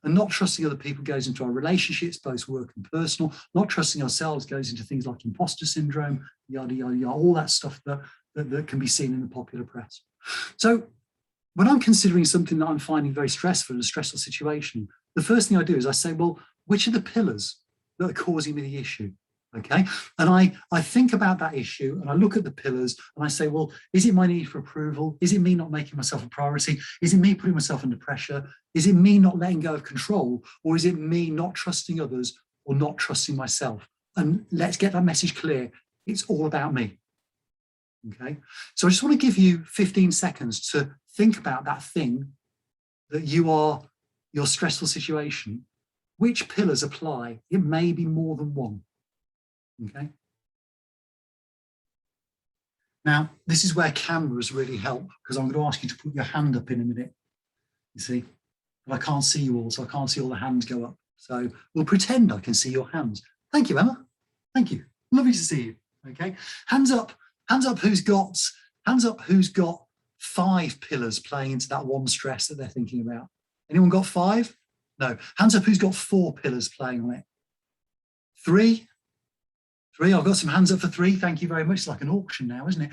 And not trusting other people goes into our relationships, both work and personal. Not trusting ourselves goes into things like imposter syndrome, yada, yada, yada, all that stuff that can be seen in the popular press. So when I'm considering something that I'm finding very stressful in a stressful situation, the first thing I do is I say, well, which are the pillars that are causing me the issue? Okay. And I think about that issue and I look at the pillars and I say, well, is it my need for approval? Is it me not making myself a priority? Is it me putting myself under pressure? Is it me not letting go of control? Or is it me not trusting others or not trusting myself? And let's get that message clear. It's all about me. Okay. So I just want to give you 15 seconds to think about that thing that your stressful situation. Which pillars apply? It may be more than one. Okay. Now, this is where cameras really help, because I'm going to ask you to put your hand up in a minute, you see, but I can't see you all, so I can't see all the hands go up. So we'll pretend I can see your hands. Thank you, Emma. Thank you. Lovely to see you. Okay. Hands up who's got 5 pillars playing into that one stress that they're thinking about. Anyone got 5? No. Hands up who's got 4 pillars playing on it. 3? 3, I've got some hands up for 3. Thank you very much. It's like an auction now, isn't it?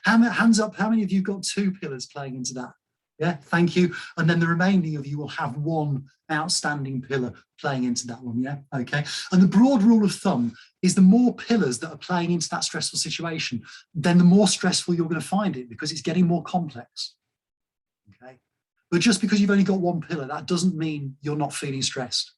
Hands up, how many of you got 2 pillars playing into that? Yeah, thank you. And then the remaining of you will have 1 outstanding pillar playing into that one, yeah? Okay. And the broad rule of thumb is the more pillars that are playing into that stressful situation, then the more stressful you're going to find it, because it's getting more complex. Okay. But just because you've only got 1 pillar, that doesn't mean you're not feeling stressed.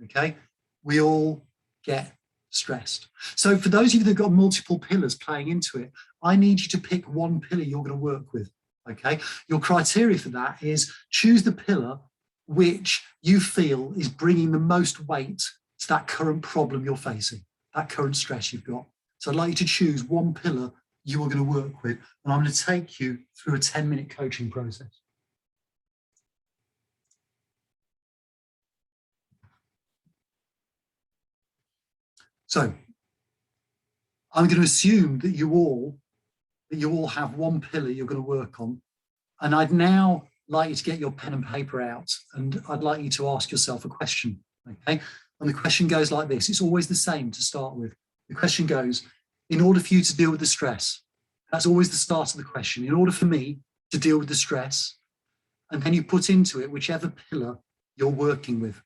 Okay. We all get stressed. So for those of you that have got multiple pillars playing into it, I need you to pick 1 pillar you're going to work with. Okay. Your criteria for that is choose the pillar which you feel is bringing the most weight to that current problem you're facing, that current stress you've got. So I'd like you to choose 1 pillar you are going to work with, and I'm going to take you through a 10-minute coaching process. So I'm going to assume that you all have 1 pillar you're going to work on. And I'd now like you to get your pen and paper out, and I'd like you to ask yourself a question, okay? And the question goes like this. It's always the same to start with. The question goes, in order for you to deal with the stress, that's always the start of the question. In order for me to deal with the stress, and then you put into it whichever pillar you're working with.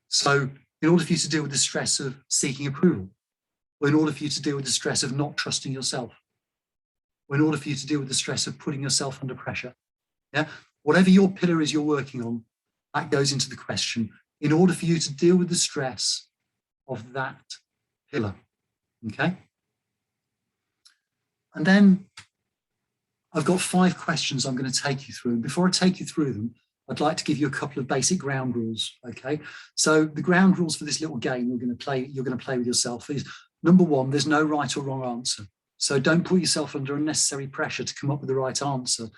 So in order for you to deal with the stress of seeking approval, or in order for you to deal with the stress of not trusting yourself, or in order for you to deal with the stress of putting yourself under pressure, yeah, whatever your pillar is you're working on, that goes into the question. In order for you to deal with the stress of that pillar, okay? And then I've got 5 questions I'm going to take you through. And before I take you through them, I'd like to give you a couple of basic ground rules, okay? So the ground rules for this little game you're going to play with yourself is, number 1, there's no right or wrong answer. So don't put yourself under unnecessary pressure to come up with the right answer.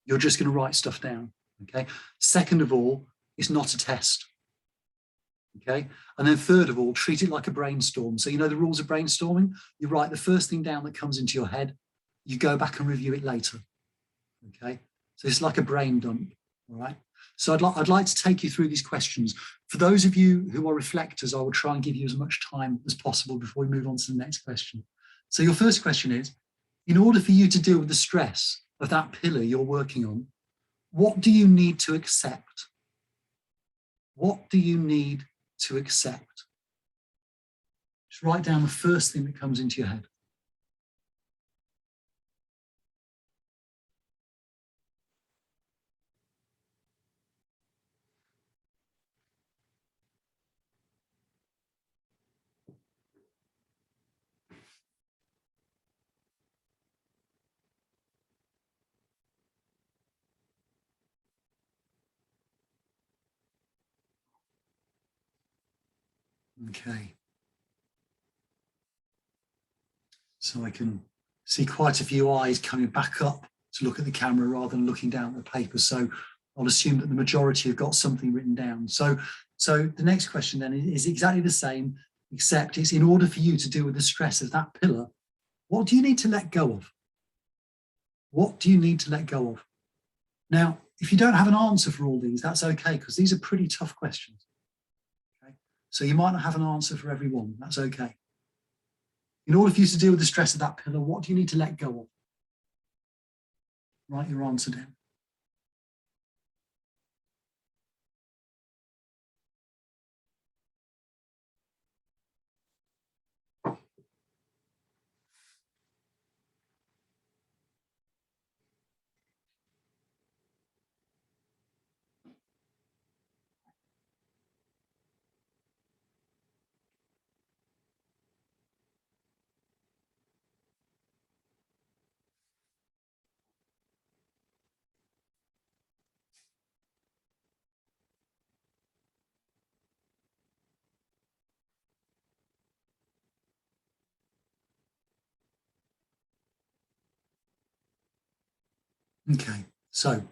You're just going to write stuff down, okay? Second of all, it's not a test, okay? And then third of all, treat it like a brainstorm. So you know the rules of brainstorming? You write the first thing down that comes into your head. You go back and review it later, okay? So it's like a brain dump, all right? So I'd like to take you through these questions. For those of you who are reflectors, I will try and give you as much time as possible before we move on to the next question. So your first question is, in order for you to deal with the stress of that pillar you're working on, what do you need to accept? What do you need to accept? Just write down the first thing that comes into your head. Okay. So I can See quite a few eyes coming back up to look at the camera rather than looking down at the paper. So I'll assume that the majority have got something written down. So the next question then is exactly the same, except it's in order for you to deal with the stress of that pillar, what do you need to let go of? What do you need to let go of? Now, if you don't have an answer for all these, that's okay, because these are pretty tough questions. Okay? So you might not have an answer for every one. That's okay. In order for you to deal with the stress of that pillar, what do you need to let go of? Write your answer down. Okay, so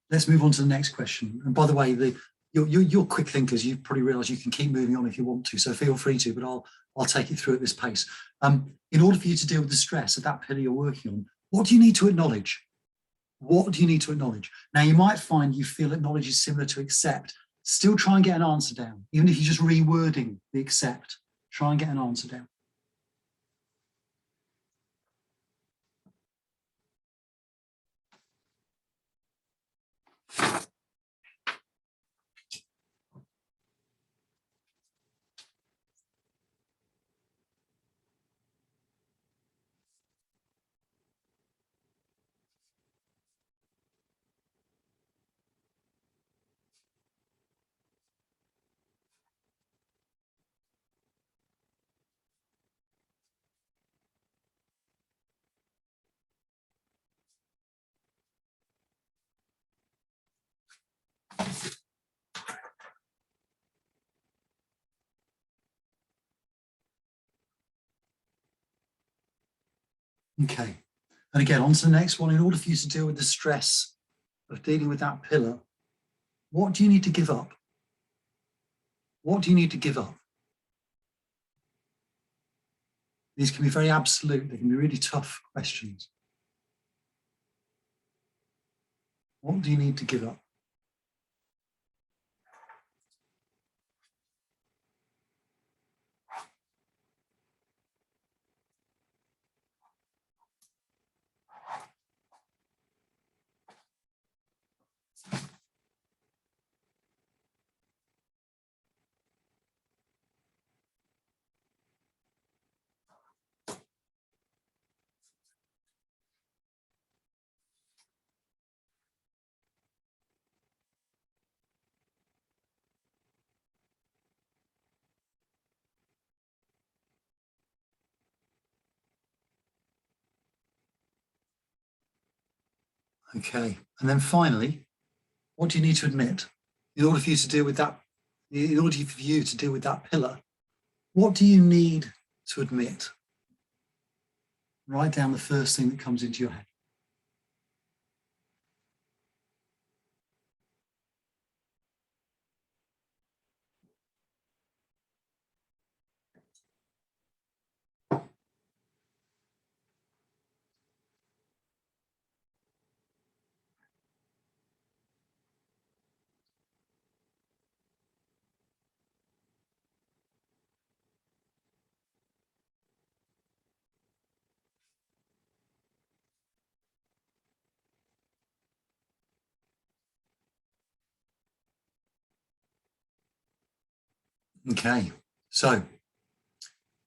let's move on to the next question. And by the way, you're quick thinkers. You probably realise you can keep moving on if you want to. So feel free to, but I'll take it through at this pace. In order for you to deal with the stress of that pillar you're working on, what do you need to acknowledge? What do you need to acknowledge? Now, you might find you feel acknowledge is similar to accept. Still try and get an answer down. Even if you're just rewording the accept, try and get an answer down. Okay, and again, on to the next one. In order for you to deal with the stress of dealing with that pillar, what do you need to give up? What do you need to give up? These can be very absolute. They can be really tough questions. What do you need to give up? Okay, and then finally, what do you need to admit in order for you to deal with that? In order for you to deal with that pillar, what do you need to admit? Write down the first thing that comes into your head. Okay, so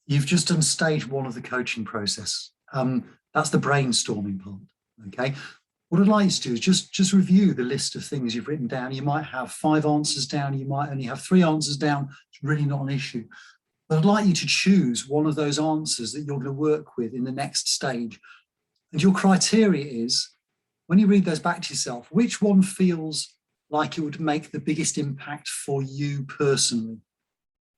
you've just done stage one of the coaching process. That's the brainstorming part. Okay, what I'd like you to do is just review the list of things you've written down. You might have 5 answers down. You might only have 3 answers down. It's really not an issue. But I'd like you to choose one of those answers that you're going to work with in the next stage. And your criteria is, when you read those back to yourself, which one feels like it would make the biggest impact for you personally?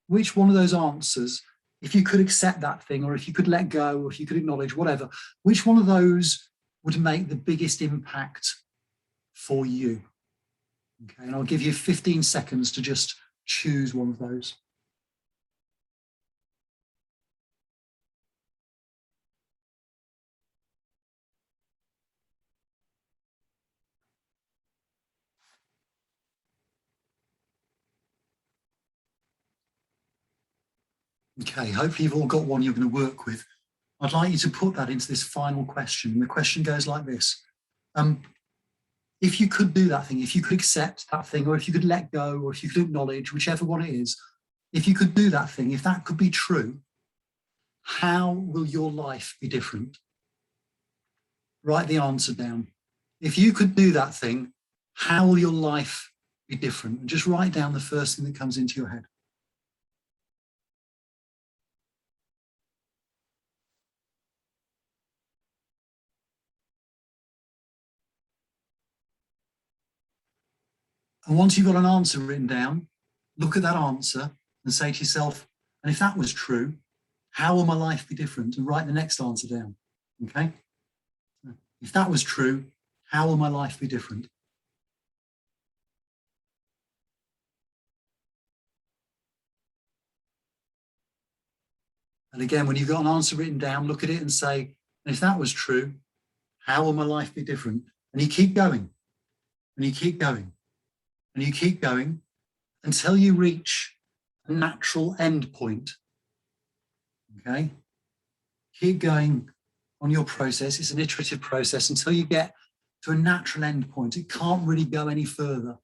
Which one of those answers if you could accept that thing, or if you could let go, or if you could acknowledge, whatever, which one of those would make the biggest impact for you? Okay, and I'll give you 15 seconds to just choose one of those. Okay, hopefully you've all got one you're going to work with. I'd like you to put that into this final question. The question goes like this. If you could do that thing, if you could accept that thing, or if you could let go, or if you could acknowledge, whichever one it is, if you could do that thing, if that could be true, how will your life be different? Write the answer down. If you could do that thing, how will your life be different? And just write down the first thing that comes into your head. And once you've got an answer written down, look at that answer and say to yourself, and if that was true, how will my life be different? And write the next answer down, okay? If that was true, how will my life be different? And again, when you've got an answer written down, look at it and say, and if that was true, how will my life be different? And you keep going, and you keep going, and you keep going until you reach a natural end point, okay? Keep going on your process. It's an iterative process until you get to a natural end point. It can't really go any further.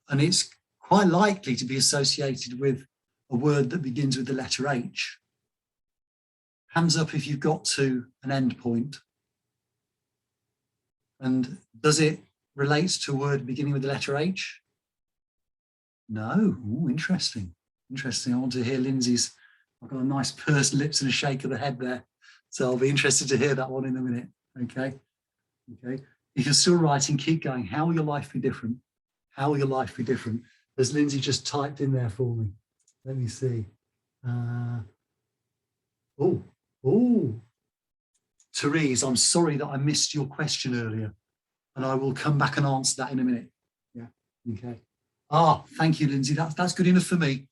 And it's quite likely to be associated with a word that begins with the letter H. Hands up if you've got to an end point. And does it relate to a word beginning with the letter H? No. Ooh, interesting. Interesting. I want to hear Lindsay's. I've got a nice pursed lips and a shake of the head there. So I'll be interested to hear that one in a minute. Okay. Okay. If you're still writing, keep going. How will your life be different? How will your life be different? As Lindsay just typed in there for me. Let me see. Therese, I'm sorry that I missed your question earlier, and I will come back and answer that in a minute. Yeah. Okay. Thank you, Lindsay. That's good enough for me.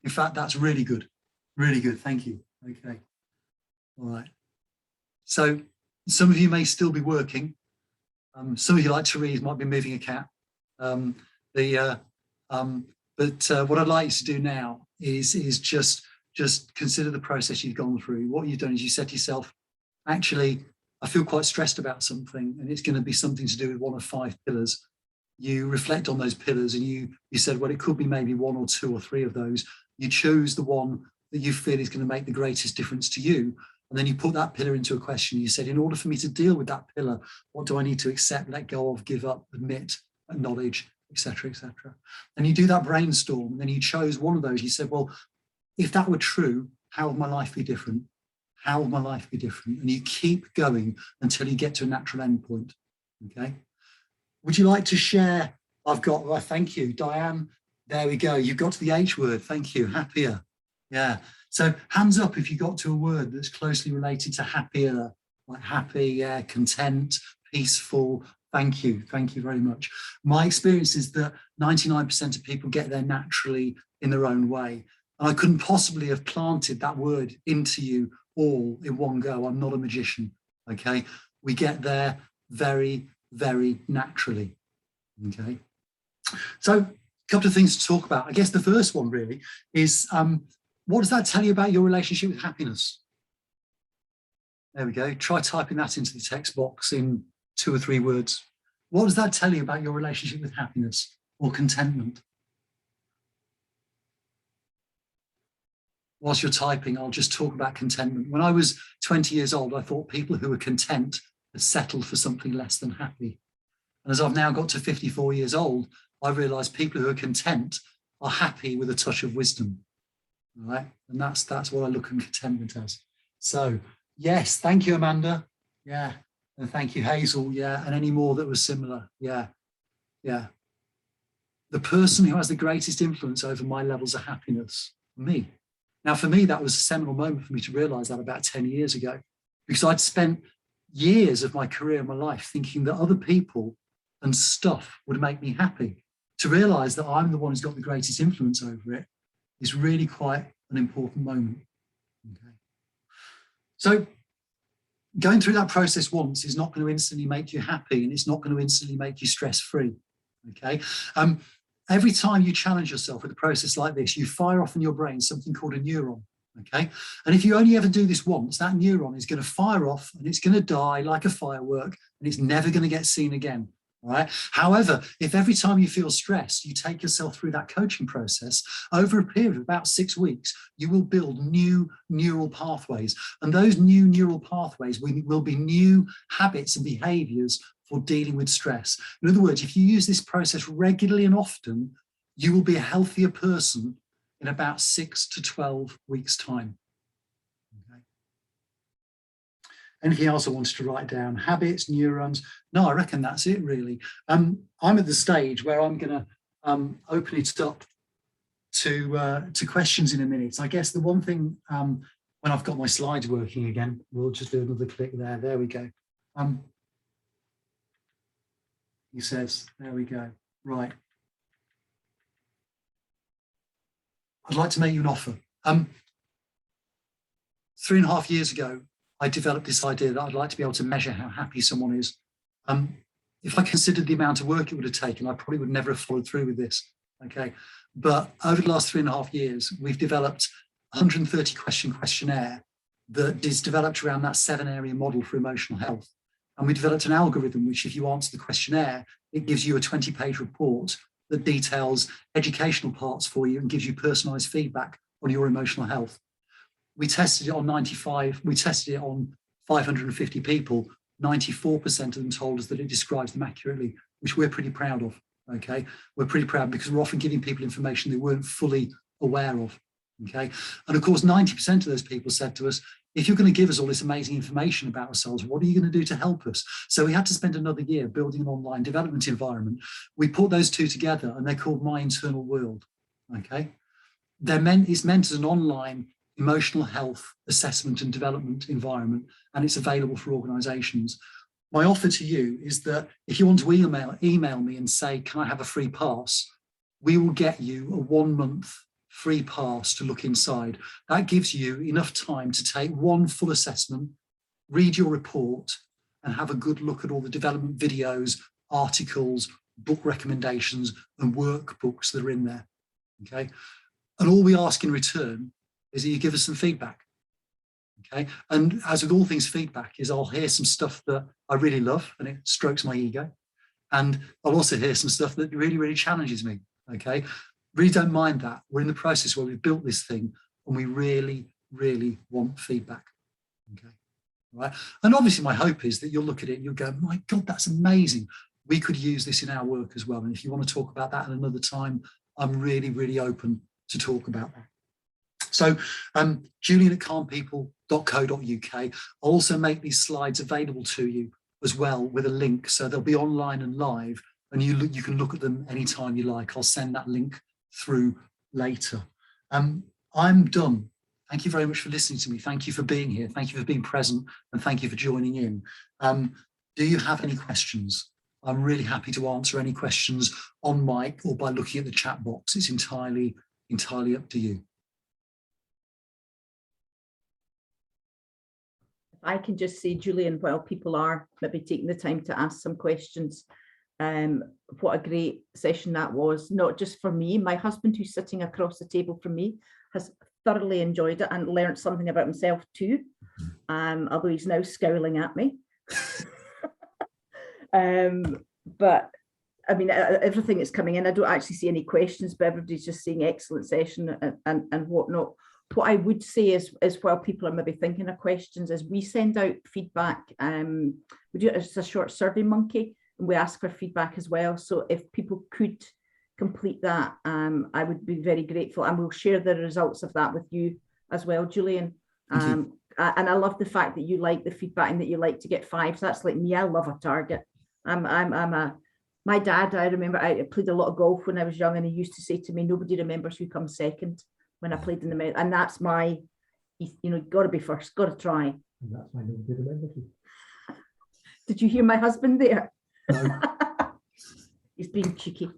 In fact, that's really good. Really good. Thank you. Okay. All right. So some of you may still be working. Some of you, like Therese, might be moving a cat. But what I'd like you to do now is just consider the process you've gone through. What you've done is you said to yourself, actually, I feel quite stressed about something, and it's going to be something to do with one of 5 pillars. You reflect on those pillars, and you said, well, it could be maybe 1 or 2 or 3 of those. You choose the one that you feel is going to make the greatest difference to you. And then you put that pillar into a question. You said, in order for me to deal with that pillar, what do I need to accept, let go of, give up, admit, acknowledge, etc., etc. And you do that brainstorm, and then you chose one of those. You said, well, if that were true, how would my life be different? How would my life be different? And you keep going until you get to a natural end point. Okay. Would you like to share? Thank you, Diane. There we go. You got to the H word. Thank you. Happier. Yeah. So hands up if you got to a word that's closely related to happier, like happy, yeah, content, peaceful. Thank you. Thank you very much. My experience is that 99% of people get there naturally in their own way. And I couldn't possibly have planted that word into you all in one go. I'm not a magician. Okay. We get there very, very naturally. Okay. So a couple of things to talk about. I guess the first one really is, what does that tell you about your relationship with happiness? There we go. Try typing that into the text box in 2 or 3 words. What does that tell you about your relationship with happiness or contentment? Whilst you're typing, I'll just talk about contentment. When I was 20 years old, I thought people who were content had settled for something less than happy. And as I've now got to 54 years old, I realised people who are content are happy with a touch of wisdom. All right. And that's what I look at contentment as. So yes, thank you, Amanda. Yeah. And thank you, Hazel. Yeah. And any more that was similar. Yeah. Yeah. The person who has the greatest influence over my levels of happiness, me. Now, for me, that was a seminal moment for me to realize that about 10 years ago, because I'd spent years of my career and my life thinking that other people and stuff would make me happy. To realize that I'm the one who's got the greatest influence over it is really quite an important moment. Okay. So going through that process once is not going to instantly make you happy, and it's not going to instantly make you stress-free. Okay. Every time you challenge yourself with a process like this, you fire off in your brain something called a neuron. Okay. And if you only ever do this once, that neuron is going to fire off and it's going to die like a firework, and it's never going to get seen again. All right. However, if every time you feel stressed, you take yourself through that coaching process over a period of about 6 weeks, you will build new neural pathways. And those new neural pathways will be new habits and behaviors for dealing with stress. In other words, if you use this process regularly and often, you will be a healthier person in about 6 to 12 weeks' time. Okay. Anything else I wanted to write down? Habits, neurons? No, I reckon that's it, really. I'm at the stage where I'm going to open it up to questions in a minute. I guess the one thing, when I've got my slides working again, we'll just do another click there. There we go. He says, there we go. Right. I'd like to make you an offer. 3.5 years ago, I developed this idea that I'd like to be able to measure how happy someone is. If I considered the amount of work it would have taken, I probably would never have followed through with this. Okay. But over the last 3.5 years, we've developed a 130 question questionnaire that is developed around that 7-area model for emotional health. And we developed an algorithm which, if you answer the questionnaire, it gives you a 20-page report that details educational parts for you and gives you personalized feedback on your emotional health. We tested it on 550 people. 94% of them told us that it describes them accurately, which we're pretty proud of. Okay, we're pretty proud because we're often giving people information they weren't fully aware of. Okay, and of course, 90% of those people said to us, if you're going to give us all this amazing information about ourselves, what are you going to do to help us? So we had to spend another year building an online development environment. We put those two together and they're called My Internal World. Okay, it's meant as an online emotional health assessment and development environment, and it's available for organizations. My offer to you is that if you want to email me and say, can I have a free pass? We will get you a 1-month free pass to look inside. That gives you enough time to take one full assessment, read your report, and have a good look at all the development videos, articles, book recommendations, and workbooks that are in there. Okay. And all we ask in return is that you give us some feedback. Okay. And as with all things feedback, is I'll hear some stuff that I really love and it strokes my ego. And I'll also hear some stuff that really, really challenges me. Okay. Really don't mind that. We're in the process where we've built this thing and we really, really want feedback. Okay. Right. And obviously my hope is that you'll look at it and you'll go, my God, that's amazing. We could use this in our work as well. And if you want to talk about that at another time, I'm really, really open to talk about that. So Julian@calmpeople.co.uk. I'll also make these slides available to you as well with a link. So they'll be online and live and you can look at them anytime you like. I'll send that link through later. I'm done. Thank you very much for listening to me. Thank you for being here. Thank you for being present and thank you for joining in. Do you have any questions? I'm really happy to answer any questions on mic or by looking at the chat box. It's entirely up to you. I can just say, Julian, while people are maybe taking the time to ask some questions, what a great session that was, not just for me. My husband, who's sitting across the table from me, has thoroughly enjoyed it and learned something about himself too, although he's now scowling at me. But I mean, everything is coming in. I don't actually see any questions, but everybody's just saying excellent session and whatnot. What I would say is while people are maybe thinking of questions, is we send out feedback. We do it as a short survey monkey, and we ask for feedback as well. So if people could complete that, I would be very grateful, and we'll share the results of that with you as well, Julian. And I love the fact that you like the feedback and that you like to get 5s. That's like me. I love a target. My dad, I remember I played a lot of golf when I was young, and he used to say to me, nobody remembers who comes second. when I played in the men, and that's my, got to be first, got to try. And that's why no one did a membership. Did you hear my husband there? No. He's being cheeky.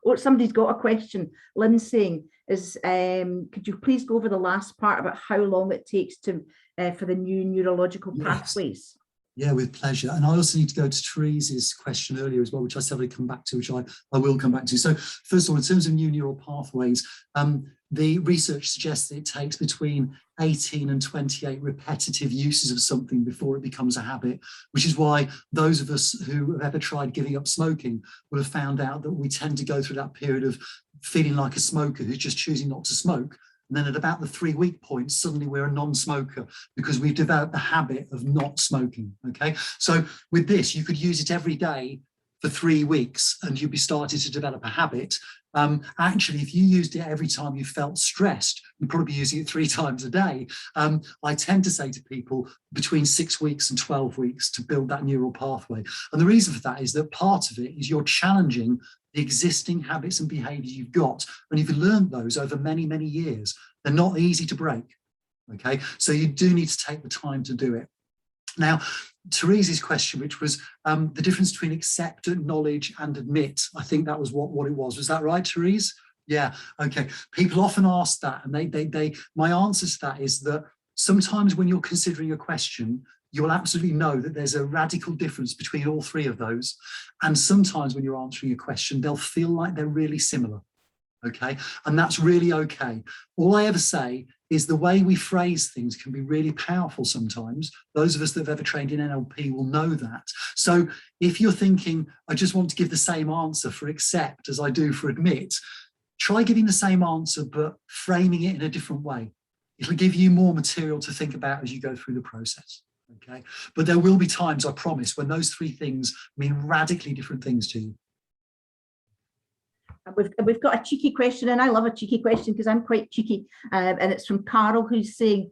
Oh, somebody's got a question. Lynn's saying, could you please go over the last part about how long it takes to for the new neurological pathways? Yeah, with pleasure. And I also need to go to Therese's question earlier as well, which I said I'd come back to, which I will come back to. So first of all, in terms of new neural pathways, the research suggests that it takes between 18 and 28 repetitive uses of something before it becomes a habit, which is why those of us who have ever tried giving up smoking will have found out that we tend to go through that period of feeling like a smoker who's just choosing not to smoke. And then at about the 3-week point, suddenly we're a non-smoker because we've developed the habit of not smoking, okay? So with this, you could use it every day for 3 weeks and you'd be starting to develop a habit. Actually, if you used it every time you felt stressed, you'd probably be using it 3 times a day. I tend to say to people between 6 weeks and 12 weeks to build that neural pathway. And the reason for that is that part of it is you're challenging the existing habits and behaviors you've got. And you've learned those over many, many years. They're not easy to break, okay? So you do need to take the time to do it. Now, Therese's question, which was the difference between accept, acknowledge and admit. I think that was what it was. Was that right, Therese? Yeah, okay. People often ask that, and my answer to that is that sometimes when you're considering a question, you'll absolutely know that there's a radical difference between all 3 of those. And sometimes when you're answering a question, they'll feel like they're really similar, okay? And that's really okay. All I ever say is the way we phrase things can be really powerful sometimes. Those of us that have ever trained in NLP will know that. So if you're thinking, I just want to give the same answer for accept as I do for admit, try giving the same answer, but framing it in a different way. It'll give you more material to think about as you go through the process. Okay, but there will be times, I promise, when those 3 things mean radically different things to you. We've got a cheeky question, and I love a cheeky question because I'm quite cheeky, and it's from Carol, who's saying,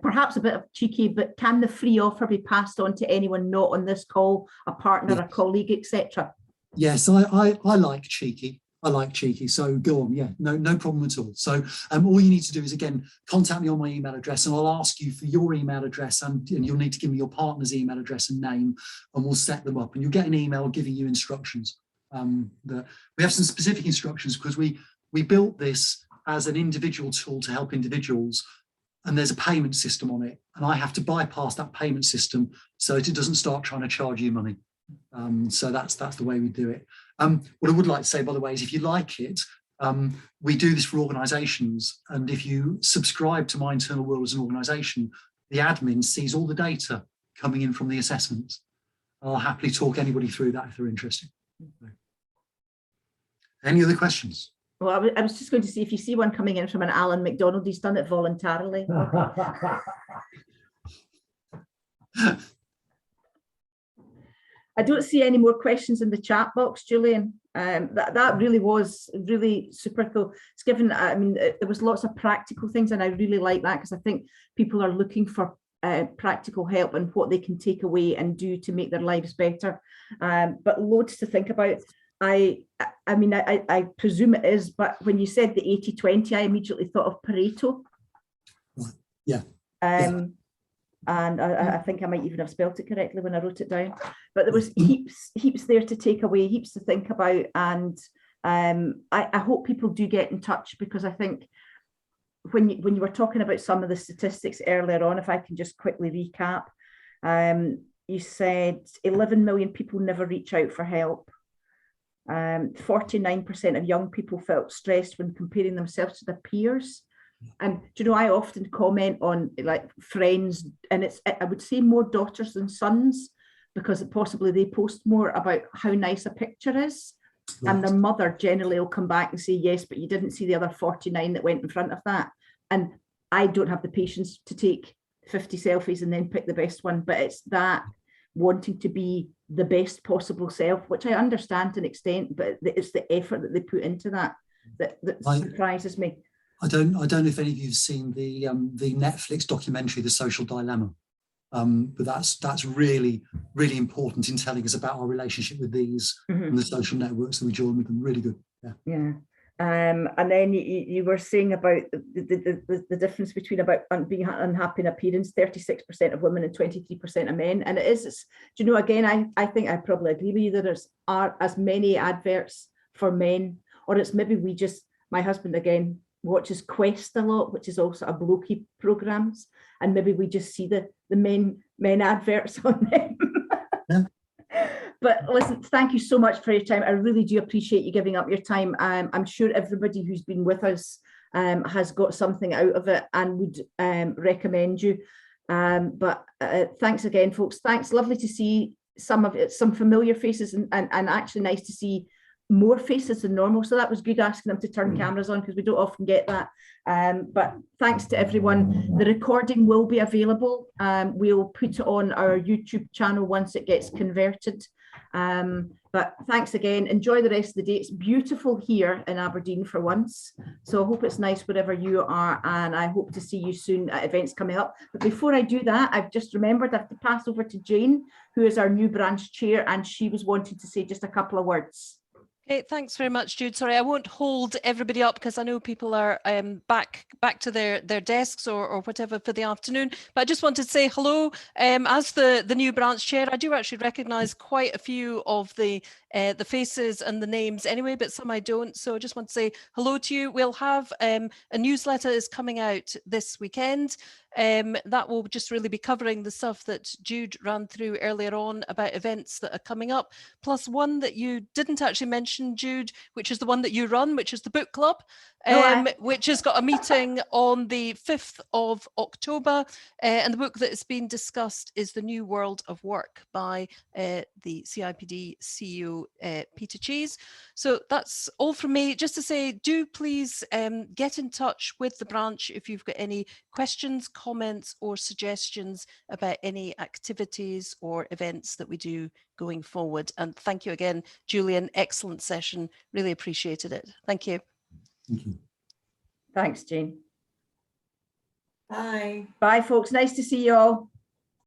perhaps a bit of cheeky, but can the free offer be passed on to anyone not on this call, a partner, a colleague, etc.? Yes, I like cheeky. I like cheeky, so go on. Yeah, no problem at all. So all you need to do is, again, contact me on my email address, and I'll ask you for your email address, and you'll need to give me your partner's email address and name, and we'll set them up, and you'll get an email giving you instructions. We have some specific instructions because we built this as an individual tool to help individuals, and there's a payment system on it, and I have to bypass that payment system so that it doesn't start trying to charge you money. So that's the way we do it. What I would like to say, by the way, is if you like it, we do this for organisations, and if you subscribe to My Internal World as an organisation, the admin sees all the data coming in from the assessments. I'll happily talk anybody through that if they're interested. Any other questions? Well, I was just going to say, if you see one coming in from an Alan McDonald, he's done it voluntarily. I don't see any more questions in the chat box, Julian. That really was really super cool. It's given, I mean, there was lots of practical things, and I really like that because I think people are looking for practical help and what they can take away and do to make their lives better. But loads to think about. I mean, I presume it is, but when you said the 80-20, I immediately thought of Pareto. Yeah. And I think I might even have spelt it correctly when I wrote it down. But there was heaps there to take away, heaps to think about. And I hope people do get in touch, because I think when you were talking about some of the statistics earlier on, if I can just quickly recap, you said 11 million people never reach out for help. 49% of young people felt stressed when comparing themselves to their peers. And do you know, I often comment on like friends, and I would say more daughters than sons, because possibly they post more about how nice a picture is. Right. And their mother generally will come back and say, yes, but you didn't see the other 49 that went in front of that. And I don't have the patience to take 50 selfies and then pick the best one, but it's that wanting to be the best possible self, which I understand to an extent, but it's the effort that they put into that surprises me. I don't know if any of you have seen the Netflix documentary, The Social Dilemma, but that's really, really important in telling us about our relationship with these and the social networks that we join with them. Really good. Yeah. And then you were saying about the difference between about being unhappy in appearance, 36% of women and 23% of men. And do you know, again, I think I probably agree with you that there are as many adverts for men, or it's maybe my husband again watches Quest a lot, which is also a blokey programs, and maybe we just see the men adverts on them. Yeah. But listen, thank you so much for your time. I really do appreciate you giving up your time. I'm sure everybody who's been with us has got something out of it and would recommend you. But thanks again, folks. Thanks. Lovely to see some familiar faces and actually nice to see more faces than normal. So that was good asking them to turn cameras on because we don't often get that. But thanks to everyone. The recording will be available. We'll put it on our YouTube channel once it gets converted. But thanks again. Enjoy the rest of the day. It's beautiful here in Aberdeen for once. So I hope it's nice wherever you are, and I hope to see you soon at events coming up. But before I do that, I've just remembered I have to pass over to Jane, who is our new branch chair, and she was wanting to say just a couple of words. Okay, thanks very much, Jude. Sorry, I won't hold everybody up because I know people are back to their desks or whatever for the afternoon. But I just wanted to say hello. As the new branch chair, I do actually recognise quite a few of the faces and the names anyway, but some I don't. So I just want to say hello to you. We'll have a newsletter is coming out this weekend. That will just really be covering the stuff that Jude ran through earlier on about events that are coming up, plus one that you didn't actually mention, Jude, which is the one that you run, which is the book club, which has got a meeting on the 5th of October. And the book that is being discussed is The New World of Work by the CIPD CEO, Peter Cheese. So that's all from me. Just to say, do please get in touch with the branch if you've got any questions, comments or suggestions about any activities or events that we do going forward. And thank you again, Julian. Excellent session. Really appreciated it. Thank you. Thank you. Thanks, Jane. Bye. Bye, folks. Nice to see you all.